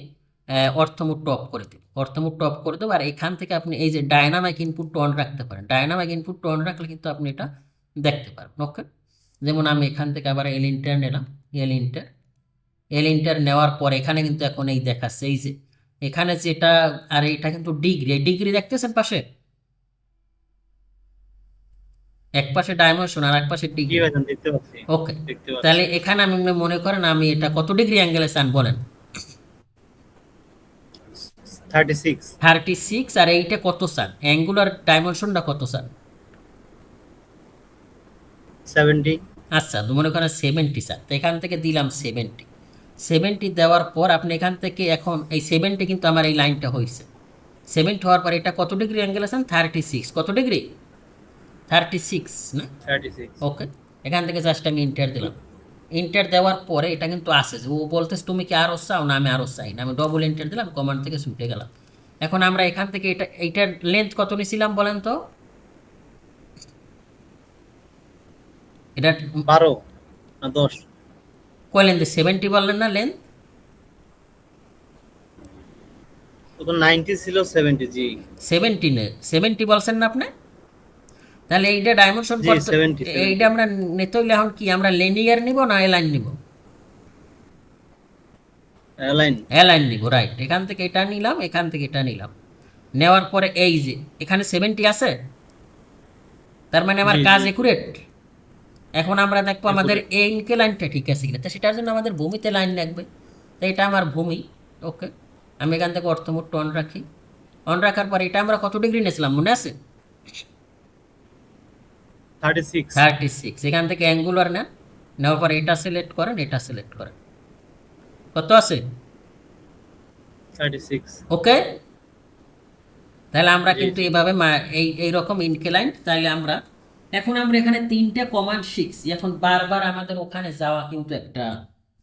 অর্থমোড টপ করে দেব, অর্থমোড টপ করে দেবো। আর এখান থেকে আপনি এই যে ডায়নামিক ইনপুট অন রাখতে পারেন, ডায়নামিক ইনপুট অন রাখলে কিন্তু আপনি এটা দেখতে পারবেন। ওকে, যেমন আমি এখান থেকে আবার এলিন্টার নিলাম, এলিন্টার। এলিন্টার নেওয়ার পর এখানে কিন্তু এখন এই দেখাচ্ছে এই যে এখানে যেটা, আর এটা কিন্তু ডিগ্রি, ডিগ্রি দেখতেছেন পাশে, এক পাশে ডাইমেনশন আর এক পাশে জি ডিগ্রি। ভাইজান দেখতে পাচ্ছি, ওকে, দেখতে তাহলে পাচ্ছি। এখানে আমি মনে করেন আমি এটা কত ডিগ্রি অ্যাঙ্গেলে চান বলেন, 36, 36। আর এইটা কত চান, অ্যাঙ্গুলার ডাইমেনশনটা কত চান, 70। আচ্ছা তো মনে করেন 70 চান। তো এখান থেকে দিলাম 70। 70 দেওয়ার পর আপনি এখান থেকে এখন এই 70 কিন্তু আমার এই লাইনটা হয়েছে। 70 হওয়ার পর এটা কত ডিগ্রি অ্যাঙ্গেল আছেন, 36। কত ডিগ্রি, 36 না। 36। ওকে, এখান থেকে জাস্ট আমি ইন্টার দিলাম। ইন্টার দেওয়ার পরে এটা কিন্তু আসে যে ও বলতেছে তুমি কি আরও চাও না, আমি আরও চাই না, আমি ডবল ইন্টার দিলাম, কমান্ড থেকে ছুটে গেলাম। এখন আমরা এখান থেকে এইটার লেন্থ কত নিয়েছিলাম বলেন তো, এটা 12 না 10? কয় লেন্থ, 70 বললেন না লেন্থ, ও তো 90 ছিল, 70 জি। 70 বলছেন না আপনি। তাহলে এইটা ডাইমেনশন জি করতে, 70 এইটা 70 আমরা নিতে হইলে এখন কি আমরা লিনিয়ার নিব না এলাইন নিব, লাইন। অ্যালাইন নিব, রাইট। এখান থেকে এটা নিলাম, এখান থেকে এটা নিলাম। নেওয়ার পরে এই যে এখানে 70 আছে, তার মানে আমার জি কাজ জি একুরেট। এখন আমরা দেখবো আমাদের accurate। এই ইনকে লাইনটা ঠিক আছে কিনা, তো সেটার জন্য আমাদের ভূমিতে লাইন লাগবে। তো এটা আমার ভূমি। ওকে, আমি এখান থেকে অর্থমোড অন রাখি। অন রাখার পর এটা আমরা কত ডিগ্রি নিয়েছিলাম মনে আছে, 36। 36। এখান থেকে অ্যাঙ্গুলার নেন, নেওয়ার পর এটা সিলেক্ট করেন, এটা সিলেক্ট করেন, কত আছে, 36। ওকে। তাহলে আমরা জি কিন্তু জি। এইভাবে এইরকম ইনক্লাইন্ড, তাহলে আমরা এখন আমরা এখানে তিনটা কমান্ড শিখছি। এখন বারবার আমাদের ওখানে যাওয়া কিন্তু একটা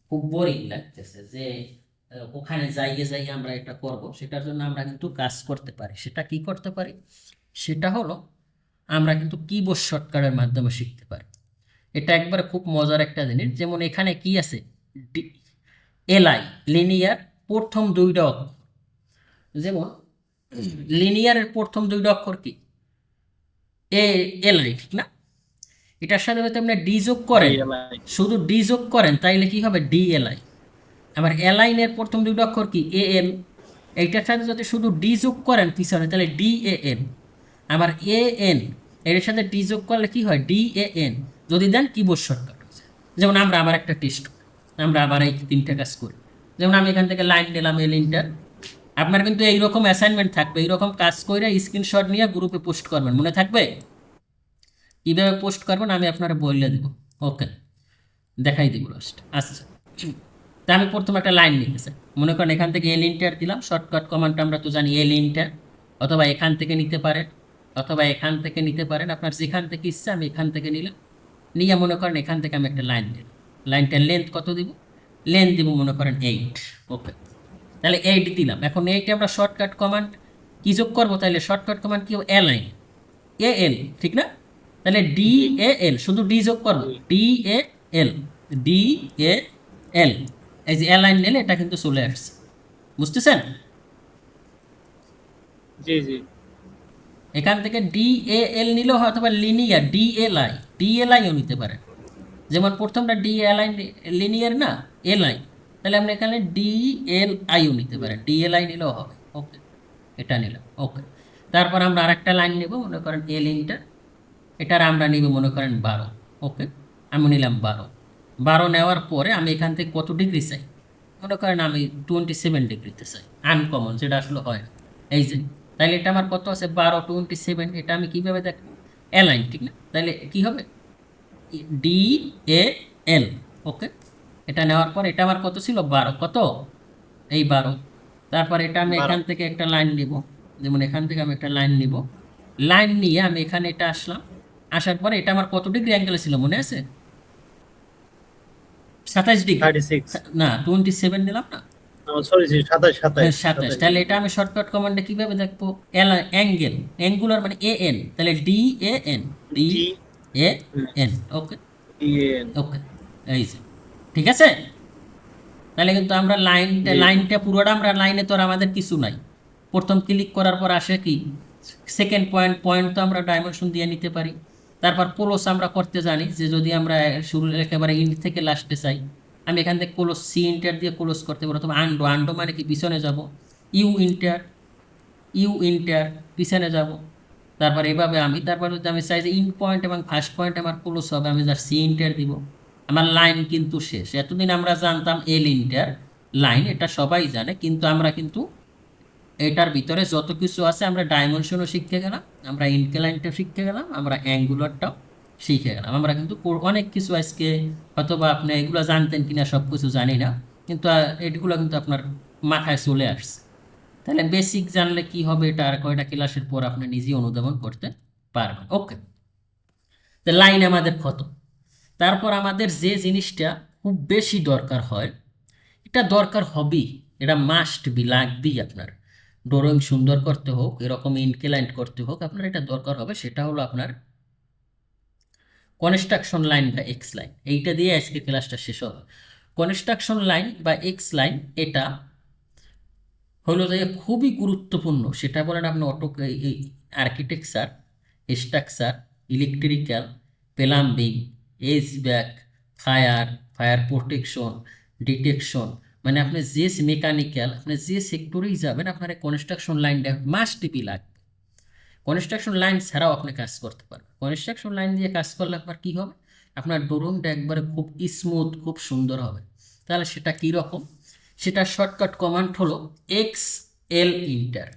খুব বোরিং লাগতেছে যে ওখানে যাইয়ে যাইয়ে আমরা এটা করব। সেটার জন্য আমরা কিন্তু কাজ করতে পারি। সেটা কি করতে পারি, সেটা হলো আমরা কিন্তু কিবোর্ড শর্টকাটের মাধ্যমে শিখতে পারি। এটা একবারে খুব মজার একটা জিনিস। যেমন এখানে কি আছে, এলআই, লিনিয়ার, প্রথম দুইটা অক্ষর। যেমন লিনিয়ারের প্রথম দুইটা অক্ষর কি, এ এলআই, ঠিক না। এটার সাথে যদি আপনি ডি যোগ করেন, জি লাইন। শুধু ডি যোগ করেন, তাইলে কি হবে, ডি এলআই। আবার এলাইনের প্রথম দুইটা অক্ষর কি, এ এম। এইটার সাথে যদি শুধু ডি যোগ করেন পিছনে, তাহলে ডি এ এন। আবার এ এন, এর সাথে ডি যোগ করলে কি হয়, ডি এ এন। যদি দেন কিবোর্ড শর্টকাট হয়ে যায়। যেমন আমরা আবার একটা টেস্ট, আমরা আবার এই তিনটা কাজ করি। যেমন আমি এখান থেকে লাইন নিলাম এল ইন্টার। আপনার কিন্তু এইরকম অ্যাসাইনমেন্ট থাকবে, এইরকম কাজ করে স্ক্রিনশট নিয়ে গ্রুপে পোস্ট করবেন, মনে থাকবে কীভাবে পোস্ট করবেন আমি আপনারা বলে দেবো। ওকে, দেখাই দিব লাস্ট। আচ্ছা, তা আমি প্রথমে একটা লাইন নিতে চাই। মনে করেন এখান থেকে এল ইন্টার দিলাম, শর্টকাট কমান্ডটা আমরা তো জানি এল ইন্টার, অথবা এখান থেকে নিতে পারেন, অথবা এখান থেকে নিতে পারেন, আপনার যেখান থেকে ইচ্ছা। আমি এখান থেকে নিলাম, নিয়ে মনে করেন এখান থেকে আমি একটা লাইন দিলাম। লাইনটার লেন্থ কত দিব? লেন্থ দিব মনে করেন 8। ওকে, তাহলে 8 দিলাম। এখন 8 আমরা শর্টকাট কমান্ড কি যোগ করবো? তাহলে শর্টকাট কমান্ড কি? এলাইন, এ এল, ঠিক না? তাহলে ডি এ এল, শুধু ডি যোগ করবো, D A L, D A এল। এই যে এলাইন নিলে এটা কিন্তু চলে আসছে, বুঝতেছেন? জি জি। এখান থেকে ডি এ এল নিলেও হয়, অথবা linear D L I, D L আইও নিতে পারেন। যেমন প্রথমটা ডি এল আই লিনিয়ার না, এল আই, তাহলে আপনি এখানে ডি এল আইও নিতে পারেন, ডি এল আই নিলেও হবে। ওকে, এটা নিলাম। ওকে, তারপর আমরা আরেকটা লাইন নেব, মনে করেন এল ইন্টার, এটার আমরা নিব মনে করেন 12। ওকে, আমি নিলাম 12। 12 নেওয়ার পরে আমি এখান থেকে কত ডিগ্রি চাই? মনে করেন আমি 27 ডিগ্রিতে চাই, আনকমন, যেটা আসলে হয় না। এই যে, তাহলে এটা আমার কত আছে? 12, 27। এটা আমি কীভাবে দেখবো? অ্যালাইন, ঠিক না? তাহলে কি হবে? ডি এ এল। ওকে, এটা নেওয়ার পর এটা আমার কত ছিল? 12। কত? এই 12। তারপর এটা আমি 12। এখান থেকে একটা লাইন নিব, যেমন এখান থেকে আমি একটা লাইন নিব। লাইন নিয়ে আমি এখানে এটা আসলাম, আসার পরে এটা আমার কত ডিগ্রি অ্যাঙ্গেলে ছিল মনে আছে? 27 ডিগ্রি। 36। না, 27 নিলাম না? সরি জি, 27 হ্যাঁ, 27 27। 27। তাহলে এটা আমি শর্টকাট কমান্ডে কিভাবে দেখবো? অ্যাঙ্গেল, অ্যাঙ্গুলার মানে এ এন, তাহলে D A N, D G. A N. Okay, DN. Okay, এই যে, ঠিক আছে। তাহলে কিন্তু আমরা লাইনটা জি জি। লাইনটা পুরোটা আমরা লাইনে তো আর আমাদের কিছু নাই। প্রথম ক্লিক করার পর আসে কি? সেকেন্ড পয়েন্ট, পয়েন্ট তো আমরা ডাইমেনশন দিয়ে নিতে পারি। তারপর ক্লোজ আমরা করতে জানি, যে যদি আমরা শুরু একেবারে ইন্ড থেকে লাস্টে চাই, আমি এখান থেকে ক্লোজ সি ইন্টার দিয়ে ক্লোজ করতে পারি, অথবা আন্ডো, আন্ডো মানে কি? পিছনে যাব। ইউ ইন্টার, ইউ ইন্টার, পিছনে যাব। তারপর এভাবে আমি, তারপর যদি আমি চাই যে ইন পয়েন্ট এবং ফার্স্ট পয়েন্ট আমার ক্লোজ হবে, আমি যার সি ইন্টার দিব। আমার লাইন কিন্তু শেষ। এতদিন আমরা জানতাম এল ইন্টার লাইন, এটা সবাই জানে, কিন্তু আমরা কিন্তু এটার ভিতরে যত কিছু আছে, আমরা ডাইমেনশনও শিখতে গেলাম, আমরা ইনক্লাইনটাও শিখতে গেলাম, আমরা অ্যাঙ্গুলারটাও শিখে গেলাম। আমরা কিন্তু অনেক কিছু আজকে, হয়তোবা আপনি এগুলো জানতেন কিনা সব কিছু জানি না, কিন্তু এগুলো কিন্তু আপনার মাথায় চলে আসছে। তাহলে বেসিক জানলে কি হবে, এটা আর কয়টা ক্লাসের পর আপনি নিজেই অনুধাবন করতে পারবেন। ওকে, তো লাইন আমাদের কত। তারপর আমাদের যে জিনিসটা খুব বেশি দরকার হয়, এটা দরকার হবেই, এটা মাস্ট বি, লাগবেই আপনার। ড্রয়িং সুন্দর করতে হোক, এরকম ইনক্লাইন্ড করতে হোক, আপনার এটা দরকার হবে। সেটা হলো আপনার কনস্ট্রাকশন লাইন বা এক্স লাইন। এইটা দিয়ে আজকে ক্লাসটা শেষ হবে। কনস্ট্রাকশন লাইন বা এক্স লাইন, এটা হলো যে খুবই গুরুত্বপূর্ণ। সেটা বলেন আপনি অটো, এই architecture, structure, electrical, plumbing, HVAC, fire, fire protection, detection, মানে আপনি যে মেকানিক্যাল, আপনি যে সেক্টরেই যাবেন, আপনার কনস্ট্রাকশন লাইনটা মাস্ট বি লাগবে। কনস্ট্রাকশন লাইন ছাড়াও আপনি কাজ করতে পারবেন। কনস্ট্রাকশন লাইন দিয়ে কাজ করলে আপনার কী হবে? আপনার ড্রোনটা একবারে খুব স্মুথ, খুব সুন্দর হবে। তাহলে সেটা কী রকম? সেটা শর্টকাট কমান্ড হলো X L inter.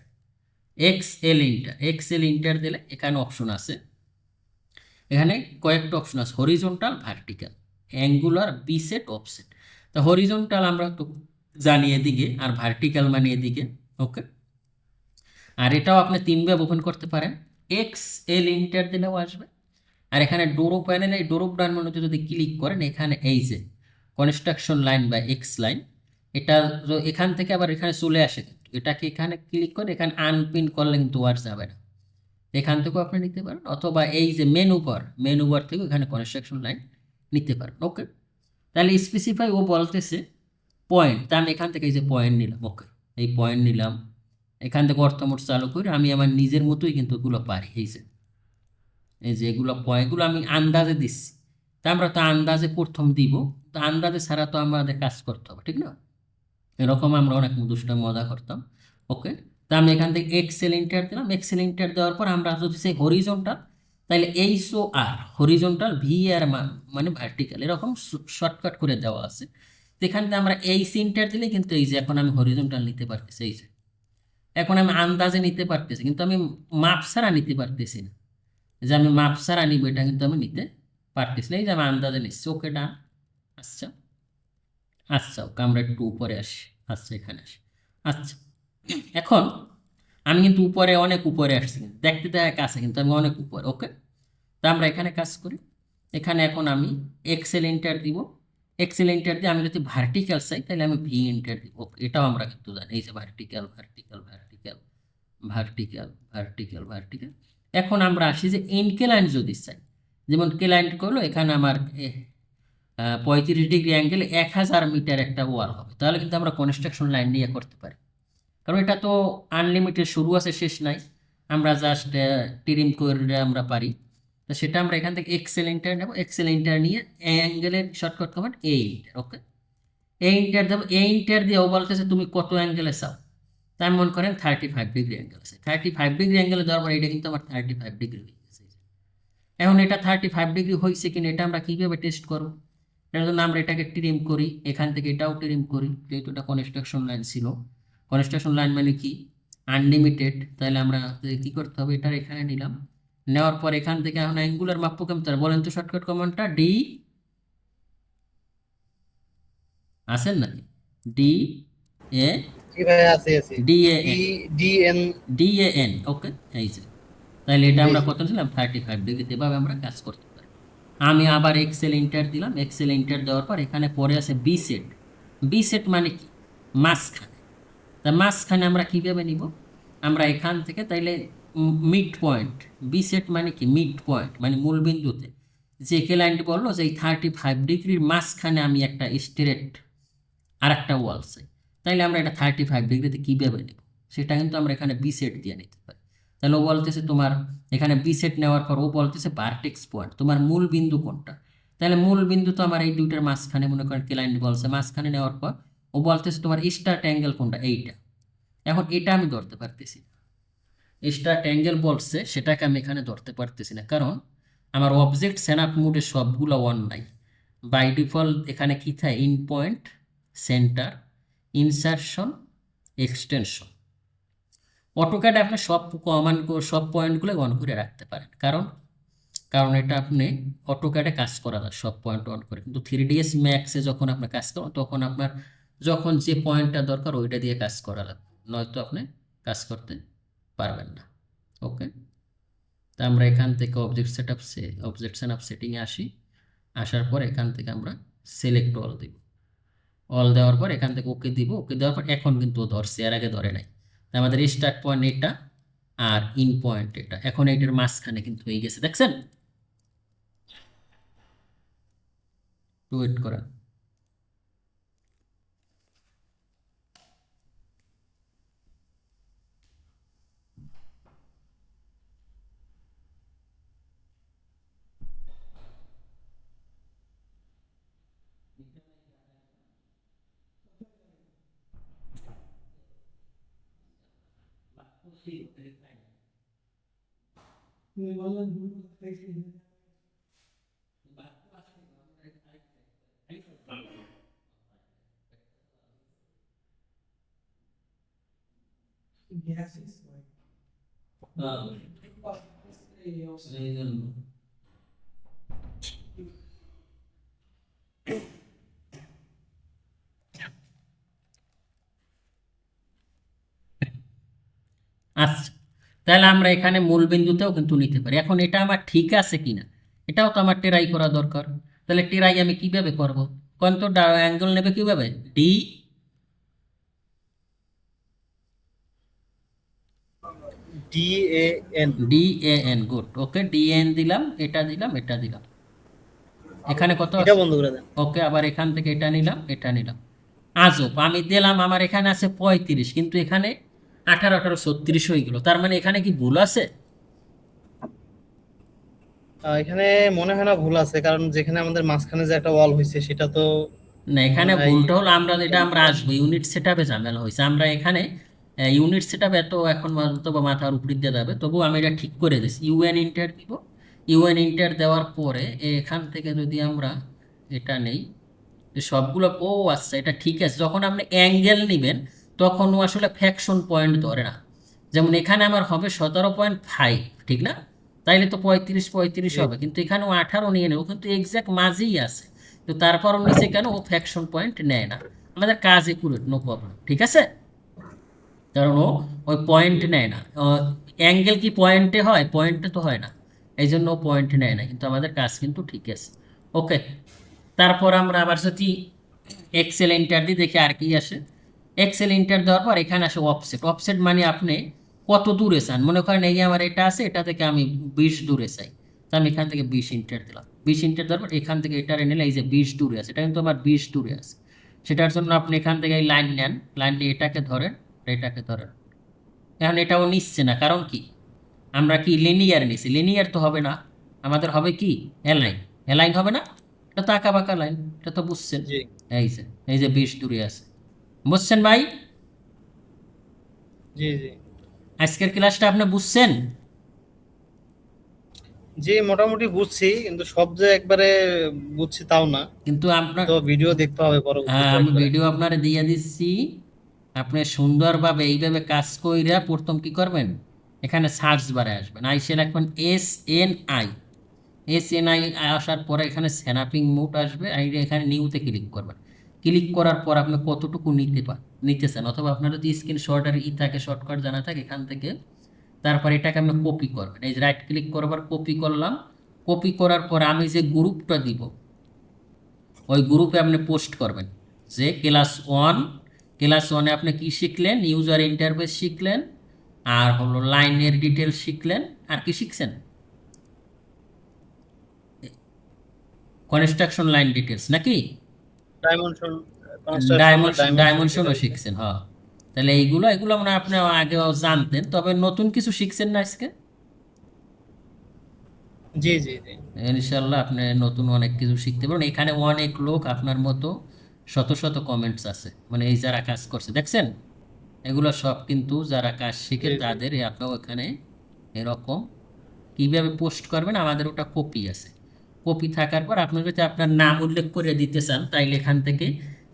X L inter, X L inter দিলে এখানে অপশন আছে, এখানে কয়েকটা অপশন আছে, horizontal, vertical, angular, beset, offset. তো হরিজন্টাল আমরা তো জানি এদিকে, আর ভার্টিক্যাল মানে এদিকে। ওকে, আর এটাও আপনি তিনভাবে ওপেন করতে পারেন। এক্স এল ইন্টার দিলেও আসবে। আর এখানে ডোরো প্যানেলে, এই ডোরো ডায়মন্ডে যদি ক্লিক করেন, এখানে এই যে কনস্ট্রাকশন লাইন বা এক্স লাইন, এটা এখান থেকে আবার এখানে চলে আসে। এটাকে এখানে ক্লিক করে এখানে আনপিন করলে কিন্তু আর যাবে না, এখান থেকেও আপনি নিতে পারেন, অথবা এই যে মেনু বার থেকেও এখানে কনস্ট্রাকশন লাইন নিতে পারেন। ওকে, তাহলে স্পেসিফাই ও বলতেছে পয়েন্ট, তা আমি এখান থেকে এই যে পয়েন্ট নিলাম। ওকে, এই পয়েন্ট নিলাম, এখান থেকে অর্থমোট চালু করে আমি আমার নিজের মতোই কিন্তু এগুলো পারি। এই যে এগুলো পয়েন্টগুলো আমি আন্দাজে দিচ্ছি, তা আমরা তো আন্দাজে প্রথম দিব, তো আন্দাজে ছাড়া তো আমাদের কাজ করতে হবে, ঠিক না? এরকম আমরা অনেক দুষ্ট মজা করতাম। ওকে, তা আমি এখান থেকে এক্সেল ইন্টার দিলাম। এক্সেল ইন্টার দেওয়ার পর আমরা যদি সেই হরিজন্টাল, তাহলে এইচ ও আর, হরিজন্টাল, ভি আর মানে ভার্টিক্যাল, এরকম শর্টকাট করে দেওয়া আছে। তো এখান থেকে আমরা এই সিনটার দিলে কিন্তু এই যে এখন আমি হরিজন্টাল নিতে পারতেছি, এই যে এখন আমি আন্দাজে নিতে পারতেছি, কিন্তু আমি মাপ ছাড়া নিতে পারতেছি না। যে আমি মাপ ছাড়া নিব এটা কিন্তু আমি নিতে পারতেছি না, এই যে আমি আন্দাজে নিচ্ছি। ওকে ডান। আচ্ছা আচ্ছা, ওকে আমরা একটু উপরে আসি। আচ্ছা এখানে আসি। আচ্ছা এখন আমি কিন্তু উপরে, অনেক উপরে আসছি, কিন্তু দেখতে দেখা কাছে, কিন্তু আমি অনেক উপরে। ওকে, তা আমরা এখানে কাজ করি। এখানে এখন আমি এক্সেল এন্টার দিব। এক্সেল এন্টার দিয়ে আমি যদি ভার্টিক্যাল চাই তাহলে আমি ভি এন্টার দিব। ওকে, এটাও আমরা কিন্তু জানি, এই যে vertical vertical vertical vertical vertical vertical. এখন আমরা আসি যে ইনক্লাইন যদি চাই, যেমন ক্লায়েন্ট করলো এখানে আমার 35 ডিগ্রি অ্যাঙ্গেলে 1000 মিটার একটা ওয়াল হবে, তাহলে কিন্তু আমরা কনস্ট্রাকশন লাইন নিয়ে করতে পারি, কারণ এটা তো আনলিমিটেড, শুরু আছে শেষ নাই। আমরা জাস্ট ট্রিম করে আমরা পারি। তো সেটা আমরা এখান থেকে এক্সেল এন্টার নেব। এক্সেল এন্টার নিয়ে অ্যাঙ্গেলের শর্টকাট কমান্ড এ ইন্টার। ওকে, এ ইন্টার দেবো। এ ইন্টার দিয়ে ও বলতেছে তুমি কত অ্যাঙ্গেলে চাও। তাই মনে করেন 35 ডিগ্রি অ্যাঙ্গেল আছে। 35 ডিগ্রি অ্যাঙ্গেলে দেওয়ার পর এটা কিন্তু আমার 35 ডিগ্রি হয়ে গেছে। এখন এটা 35 ডিগ্রি হয়েছে কিনা এটা আমরা কীভাবে টেস্ট করবো? এর জন্য আমরা এটাকে ট্রিম করি, এখান থেকে এটাও ট্রিম করি, যেহেতু এটা কনস্ট্রাকশন লাইন ছিল। কনস্ট্রাকশন লাইন মানে কি? আনলিমিটেড। তাহলে আমরা কি করতে হবে, এটার এখানে নিলাম। নেওয়ার পর এখান থেকে এখন অ্যাঙ্গুলার মাপবো কেমন, তার বলেন তো শর্টকাট কমান্ডটা ডি আছেন নাকি? ডি এ জি ভাই, আছে আছে। D A D D N. D A N. Okay, এই যে তাহলে এটা জি আমরা জি। কত ছিলাম 35 ডিগ্রিতে। এভাবে আমরা কাজ করতে পারি। আমি আবার এক্সেল এন্টার দিলাম। এক্সেল এন্টার দেওয়ার পর এখানে পরে আছে বি সেট। বি সেট মানে কি? মাঝখানে। তা মাঝখানে আমরা কীভাবে নিব? আমরা এখান থেকে তাইলে মিড পয়েন্ট, বি সেট মানে কি? মিড পয়েন্ট মানে মূল বিন্দুতে যে ক্লায়েন্ট বললো যে এই 35 ডিগ্রির মাঝখানে আমি একটা স্ট্রেট আর একটা ওয়াল চাই, তাইলে আমরা এটা 35 ডিগ্রিতে কীভাবে নেব সেটা কিন্তু আমরা এখানে বি সেট দিয়ে নিতে পারি। তাহলে ও বলতেছে তোমার এখানে বি সেট নেওয়ার পর ও বলতেছে ভার্টেক্স পয়েন্ট, তোমার মূল বিন্দু কোনটা? তাহলে মূল বিন্দু তো আমার এই দুইটার মাঝখানে, মনে করেন ক্লায়েন্ট বলছে মাঝখানে নেওয়ার পর ও বলতেছে তোমার স্টার্ট অ্যাঙ্গেল কোনটা? এইটা। এখন এটা আমি ধরতে পারতেছি না, স্টার্ট অ্যাঙ্গেল বলছে সেটাকে আমি এখানে ধরতে পারতেছি না, কারণ আমার অবজেক্ট সেটআপ মোডে সবগুলো অন নাই। বাই ডিফল্ট এখানে কি থাকে? Endpoint, center, insertion, extension. অটোক্যাডে আপনি সব কমান্ড, সব পয়েন্টগুলো অন করে রাখতে পারেন, কারণ কারণ এটা আপনি অটোক্যাডে কাজ করা যায় সব পয়েন্ট অন করে, কিন্তু 3ds ম্যাক্সে যখন আপনি কাজ করেন তখন আপনার যখন যে পয়েন্টটা দরকার ওইটা দিয়ে কাজ করা লাগবে, নয়তো আপনি কাজ করতে পারবেন না। ওকে, তা আমরা এখান থেকে অবজেক্ট সেটআপ সেটিংয়ে আসি। আসার পর এখান থেকে আমরা সিলেক্ট অল দিব। অল দেওয়ার পর এখান থেকে ওকে দিব। ওকে দেওয়ার পর এখন কিন্তু ও ধরছে, এর আগে ধরে নাই। তা আমাদের স্টার্ট পয়েন্ট এটা আর ইন পয়েন্ট এটা, এখন এটার মাঝখানে কিন্তু হয়ে গেছে, দেখছেন? ওয়েট করেন। আচ্ছা, তাহলে আমরা এখানে মূল বিন্দুতেও কিন্তু নিতে পারি। এখন এটা আমার ঠিক আছে কিনা এটাও তো আমার টেরাই করা দরকার। তাহলে টেরাই আমি কিভাবে করব? কোন তো অ্যাঙ্গেল নেবে কিভাবে? D D A N. D A N. Good. Okay, D N দিলাম, এটা দিলাম, এটা দিলাম। এখানে কত এটা আছে? বন্ধ করে দেন। ওকে, আবার এখান থেকে এটা নিলাম, এটা নিলাম। আজব, আমি দিলাম আমার এখানে আছে 35, কিন্তু এখানে 18 18 36 হয়ে গেল। তার মানে এখানে কি ভুল আছে? এখানে মনে হয় না ভুল আছে, কারণ যেখানে আমাদের মাঝখানে যে একটা ওয়াল হয়েছে সেটা তো না, মনে এখানে হয়। ভুলটা হলো আমরা যেটা আমরা আসবো ইউনিট সেটআপে ঝামেলা হয়েছে। আমরা এখানে ইউনিট সেটআপ এত এখন পর্যন্ত বা মাথার উপর দিয়ে যাবে, তবু আমি এটা ঠিক করে দিচ্ছি। ইউএন ইন্টার দিব। ইউএন ইন্টার দেওয়ার পরে এখান থেকে যদি আমরা এটা নেই, যে সবগুলো, ও আচ্ছা এটা ঠিক আছে, যখন আপনি অ্যাঙ্গেল নেবেন তখন ও আসলে ফ্র্যাকশন পয়েন্ট ধরে না। যেমন এখানে আমার হবে 17.5, ঠিক না? তাইলে তো 35 জি হবে, কিন্তু এখানে ও 18 নিয়ে নেয়, ও কিন্তু এক্স্যাক্ট মাঝেই আছে। তো তারপর ও নিচে কেন, ও ফ্র্যাকশন পয়েন্ট নেয় না। আমাদের কাজ একুরেট, নো প্রবলেম, ঠিক আছে। কারণ ও ওই পয়েন্ট নেয় না। অ্যাঙ্গেল কি পয়েন্টে হয়? পয়েন্টে তো হয় না, এই জন্য ও পয়েন্ট নেয় না, কিন্তু আমাদের কাজ কিন্তু ঠিক আছে। ওকে, তারপর আমরা আবার যদি এক্সেল এন্টার দিই, দেখি আর কি আসে। এক্সেল এন্টার দেওয়ার পর এখানে আসে অফসেট। অফসেট মানে আপনি কত দূরে চান, মনে করেন এই যে আমার এটা আছে, এটা থেকে আমি 20 দূরে চাই, তো আমি এখান থেকে 20 ইন্টার দিলাম। 20 ইন্টার দেওয়ার পর এখান থেকে এটারে নিলে এই যে 20 দূরে আছে, এটা কিন্তু আমার 20 দূরে আছে। সেটার জন্য আপনি এখান থেকে এই লাইন নেন, লাইন নিয়ে এটাকে ধরেন, এটাকে ধরেন। এখন এটাও নিচ্ছে না, কারণ কি? আমরা কি লিনিয়ার নিছি? লিনিয়ার তো হবে না, আমাদের হবে কি অ্যালাইন। অ্যালাইন হবে না, এটা তো আঁকা বাঁকা লাইন, এটা তো বুঝছেন। জি এই যে, এই যে 20 দূরে আছে, বুঝছেন ভাই? জি জি আজকের ক্লাসটা আপনি বুঝছেন? জি, মোটামুটি বুঝছি, কিন্তু সব যে একবারে বুঝছি তাও না। কিন্তু আপনার, তো ভিডিও দেখতে হবে হ্যাঁ পরবর্তীতে আমি একবারে। ভিডিও আপনার দিয়ে দিচ্ছি। আপনি সুন্দরভাবে এইভাবে কাজ কইরা প্রথম কি করবেন, এখানে সার্চ বারে আসবেন, আইসে রাখবেন SNI। SNI আসার পরে এখানে স্ন্যাপিং মোড আসবে, এখানে নিউতে ক্লিক করবেন। ক্লিক করার পর আপনি কতটুকু নিতেছেন, অথবা আপনার যদি স্ক্রিনশট আর থাকে, শর্টকাট জানা থাকে এখান থেকে। তারপর এটাকে আমি কপি করবেন, এই যে রাইট ক্লিক করবার কপি করলাম। কপি করার পর আমি যে গ্রুপটা দিব, ওই গ্রুপে আপনি পোস্ট করবেন যে ক্লাস 1। ক্লাস 1-এ আপনি কি শিখলেন? ইউজার ইন্টারফেস শিখলেন, আর হলো লাইনের ডিটেলস শিখলেন, আর কি শিখছেন? কনস্ট্রাকশন লাইন ডিটেলস নাকি? ডাইমেনশন, কনস্ট্রাকশন ডাইমেনশন ডাইমেনশনও ডিটেইলস। শিখছেন, হ্যাঁ। তাহলে এগুলো মানে আপনি আগেও জানতেন, তবে নতুন কিছু শিখছেন না আজকে। জি জি জি ইনশাল্লাহ আপনি নতুন অনেক কিছু শিখতে পারেন। এখানে অনেক লোক আপনার মতো শত শত কমেন্টস আছে, মানে এই যারা কাজ করছে দেখছেন, এগুলো সব কিন্তু যারা কাজ শিখে জি জি তাদের। আপনার ওখানে এরকম কিভাবে পোস্ট করবেন, আমাদের ওটা কপি আছে। কপি থাকার পর আপনি যদি আপনার নাম উল্লেখ করে দিতে চান, তাইলে এখান থেকে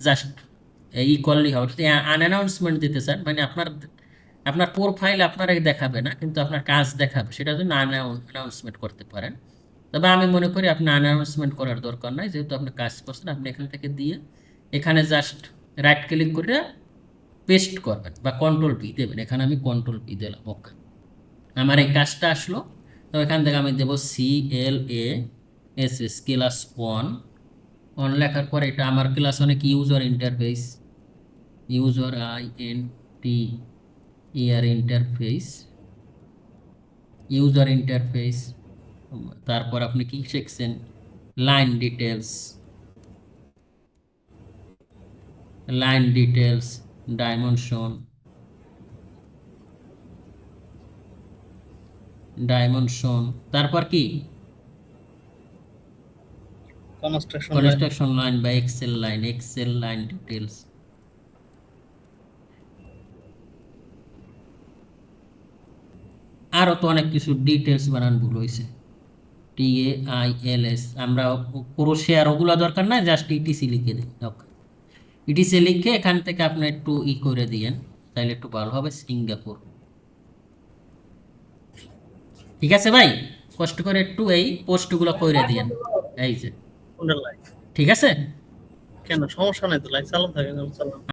জাস্ট ই করলেই হবে। যদি আনঅ্যানাউন্সমেন্ট দিতে চান, মানে আপনার আপনার প্রোফাইল আপনার দেখাবে না, কিন্তু আপনার কাজ দেখাবে, সেটা জন্য আনঅ্যানাউন্সমেন্ট করতে পারেন। তবে আমি মনে করি আপনি আনঅ্যানাউন্সমেন্ট করার দরকার নাই, যেহেতু আপনি কাজ করছেন। আপনি এখান থেকে দিয়ে এখানে জাস্ট রাইট ক্লিক করে পেস্ট করবেন বা কন্ট্রোল-P দেবেন। এখানে আমি কন্ট্রোল-P দিলাম, ওকে। আমার এই কাজটা আসলো। তো এখান থেকে আমি দেবো CLASS ক্লাস 1 লেখার পরে এটা আমার ক্লাস 1 কি user interface, interface, user interface. তারপর আপনি কি শিখছেন? লাইন ডিটেলস, ডাইমেনশন, তারপর কি কনস্ট্রাকশন লাইন। কনস্ট্রাকশন লাইন বা এক্সেল লাইন ডিটেলস। আরও তো অনেক কিছু ডিটেলস বানান ভুল হয়েছে। TAILS, আমরা ক্রোশিয়ার ওগুলো দরকার না, জাস্ট ইটিসি লিখে দিই, ওকে। ইটিসি লিখে এখান থেকে আপনি একটু করে দিয়েন, তাহলে একটু ভালো হবে। সিঙ্গাপুর, ঠিক আছে ভাই, কষ্ট করে একটু এই পোস্টগুলো করে দিয়েন, এই যে, কোনটা লাইন? ঠিক আছে। কেন সমস্যা নাই তো, লাইন চালানো থাকে, চালানো।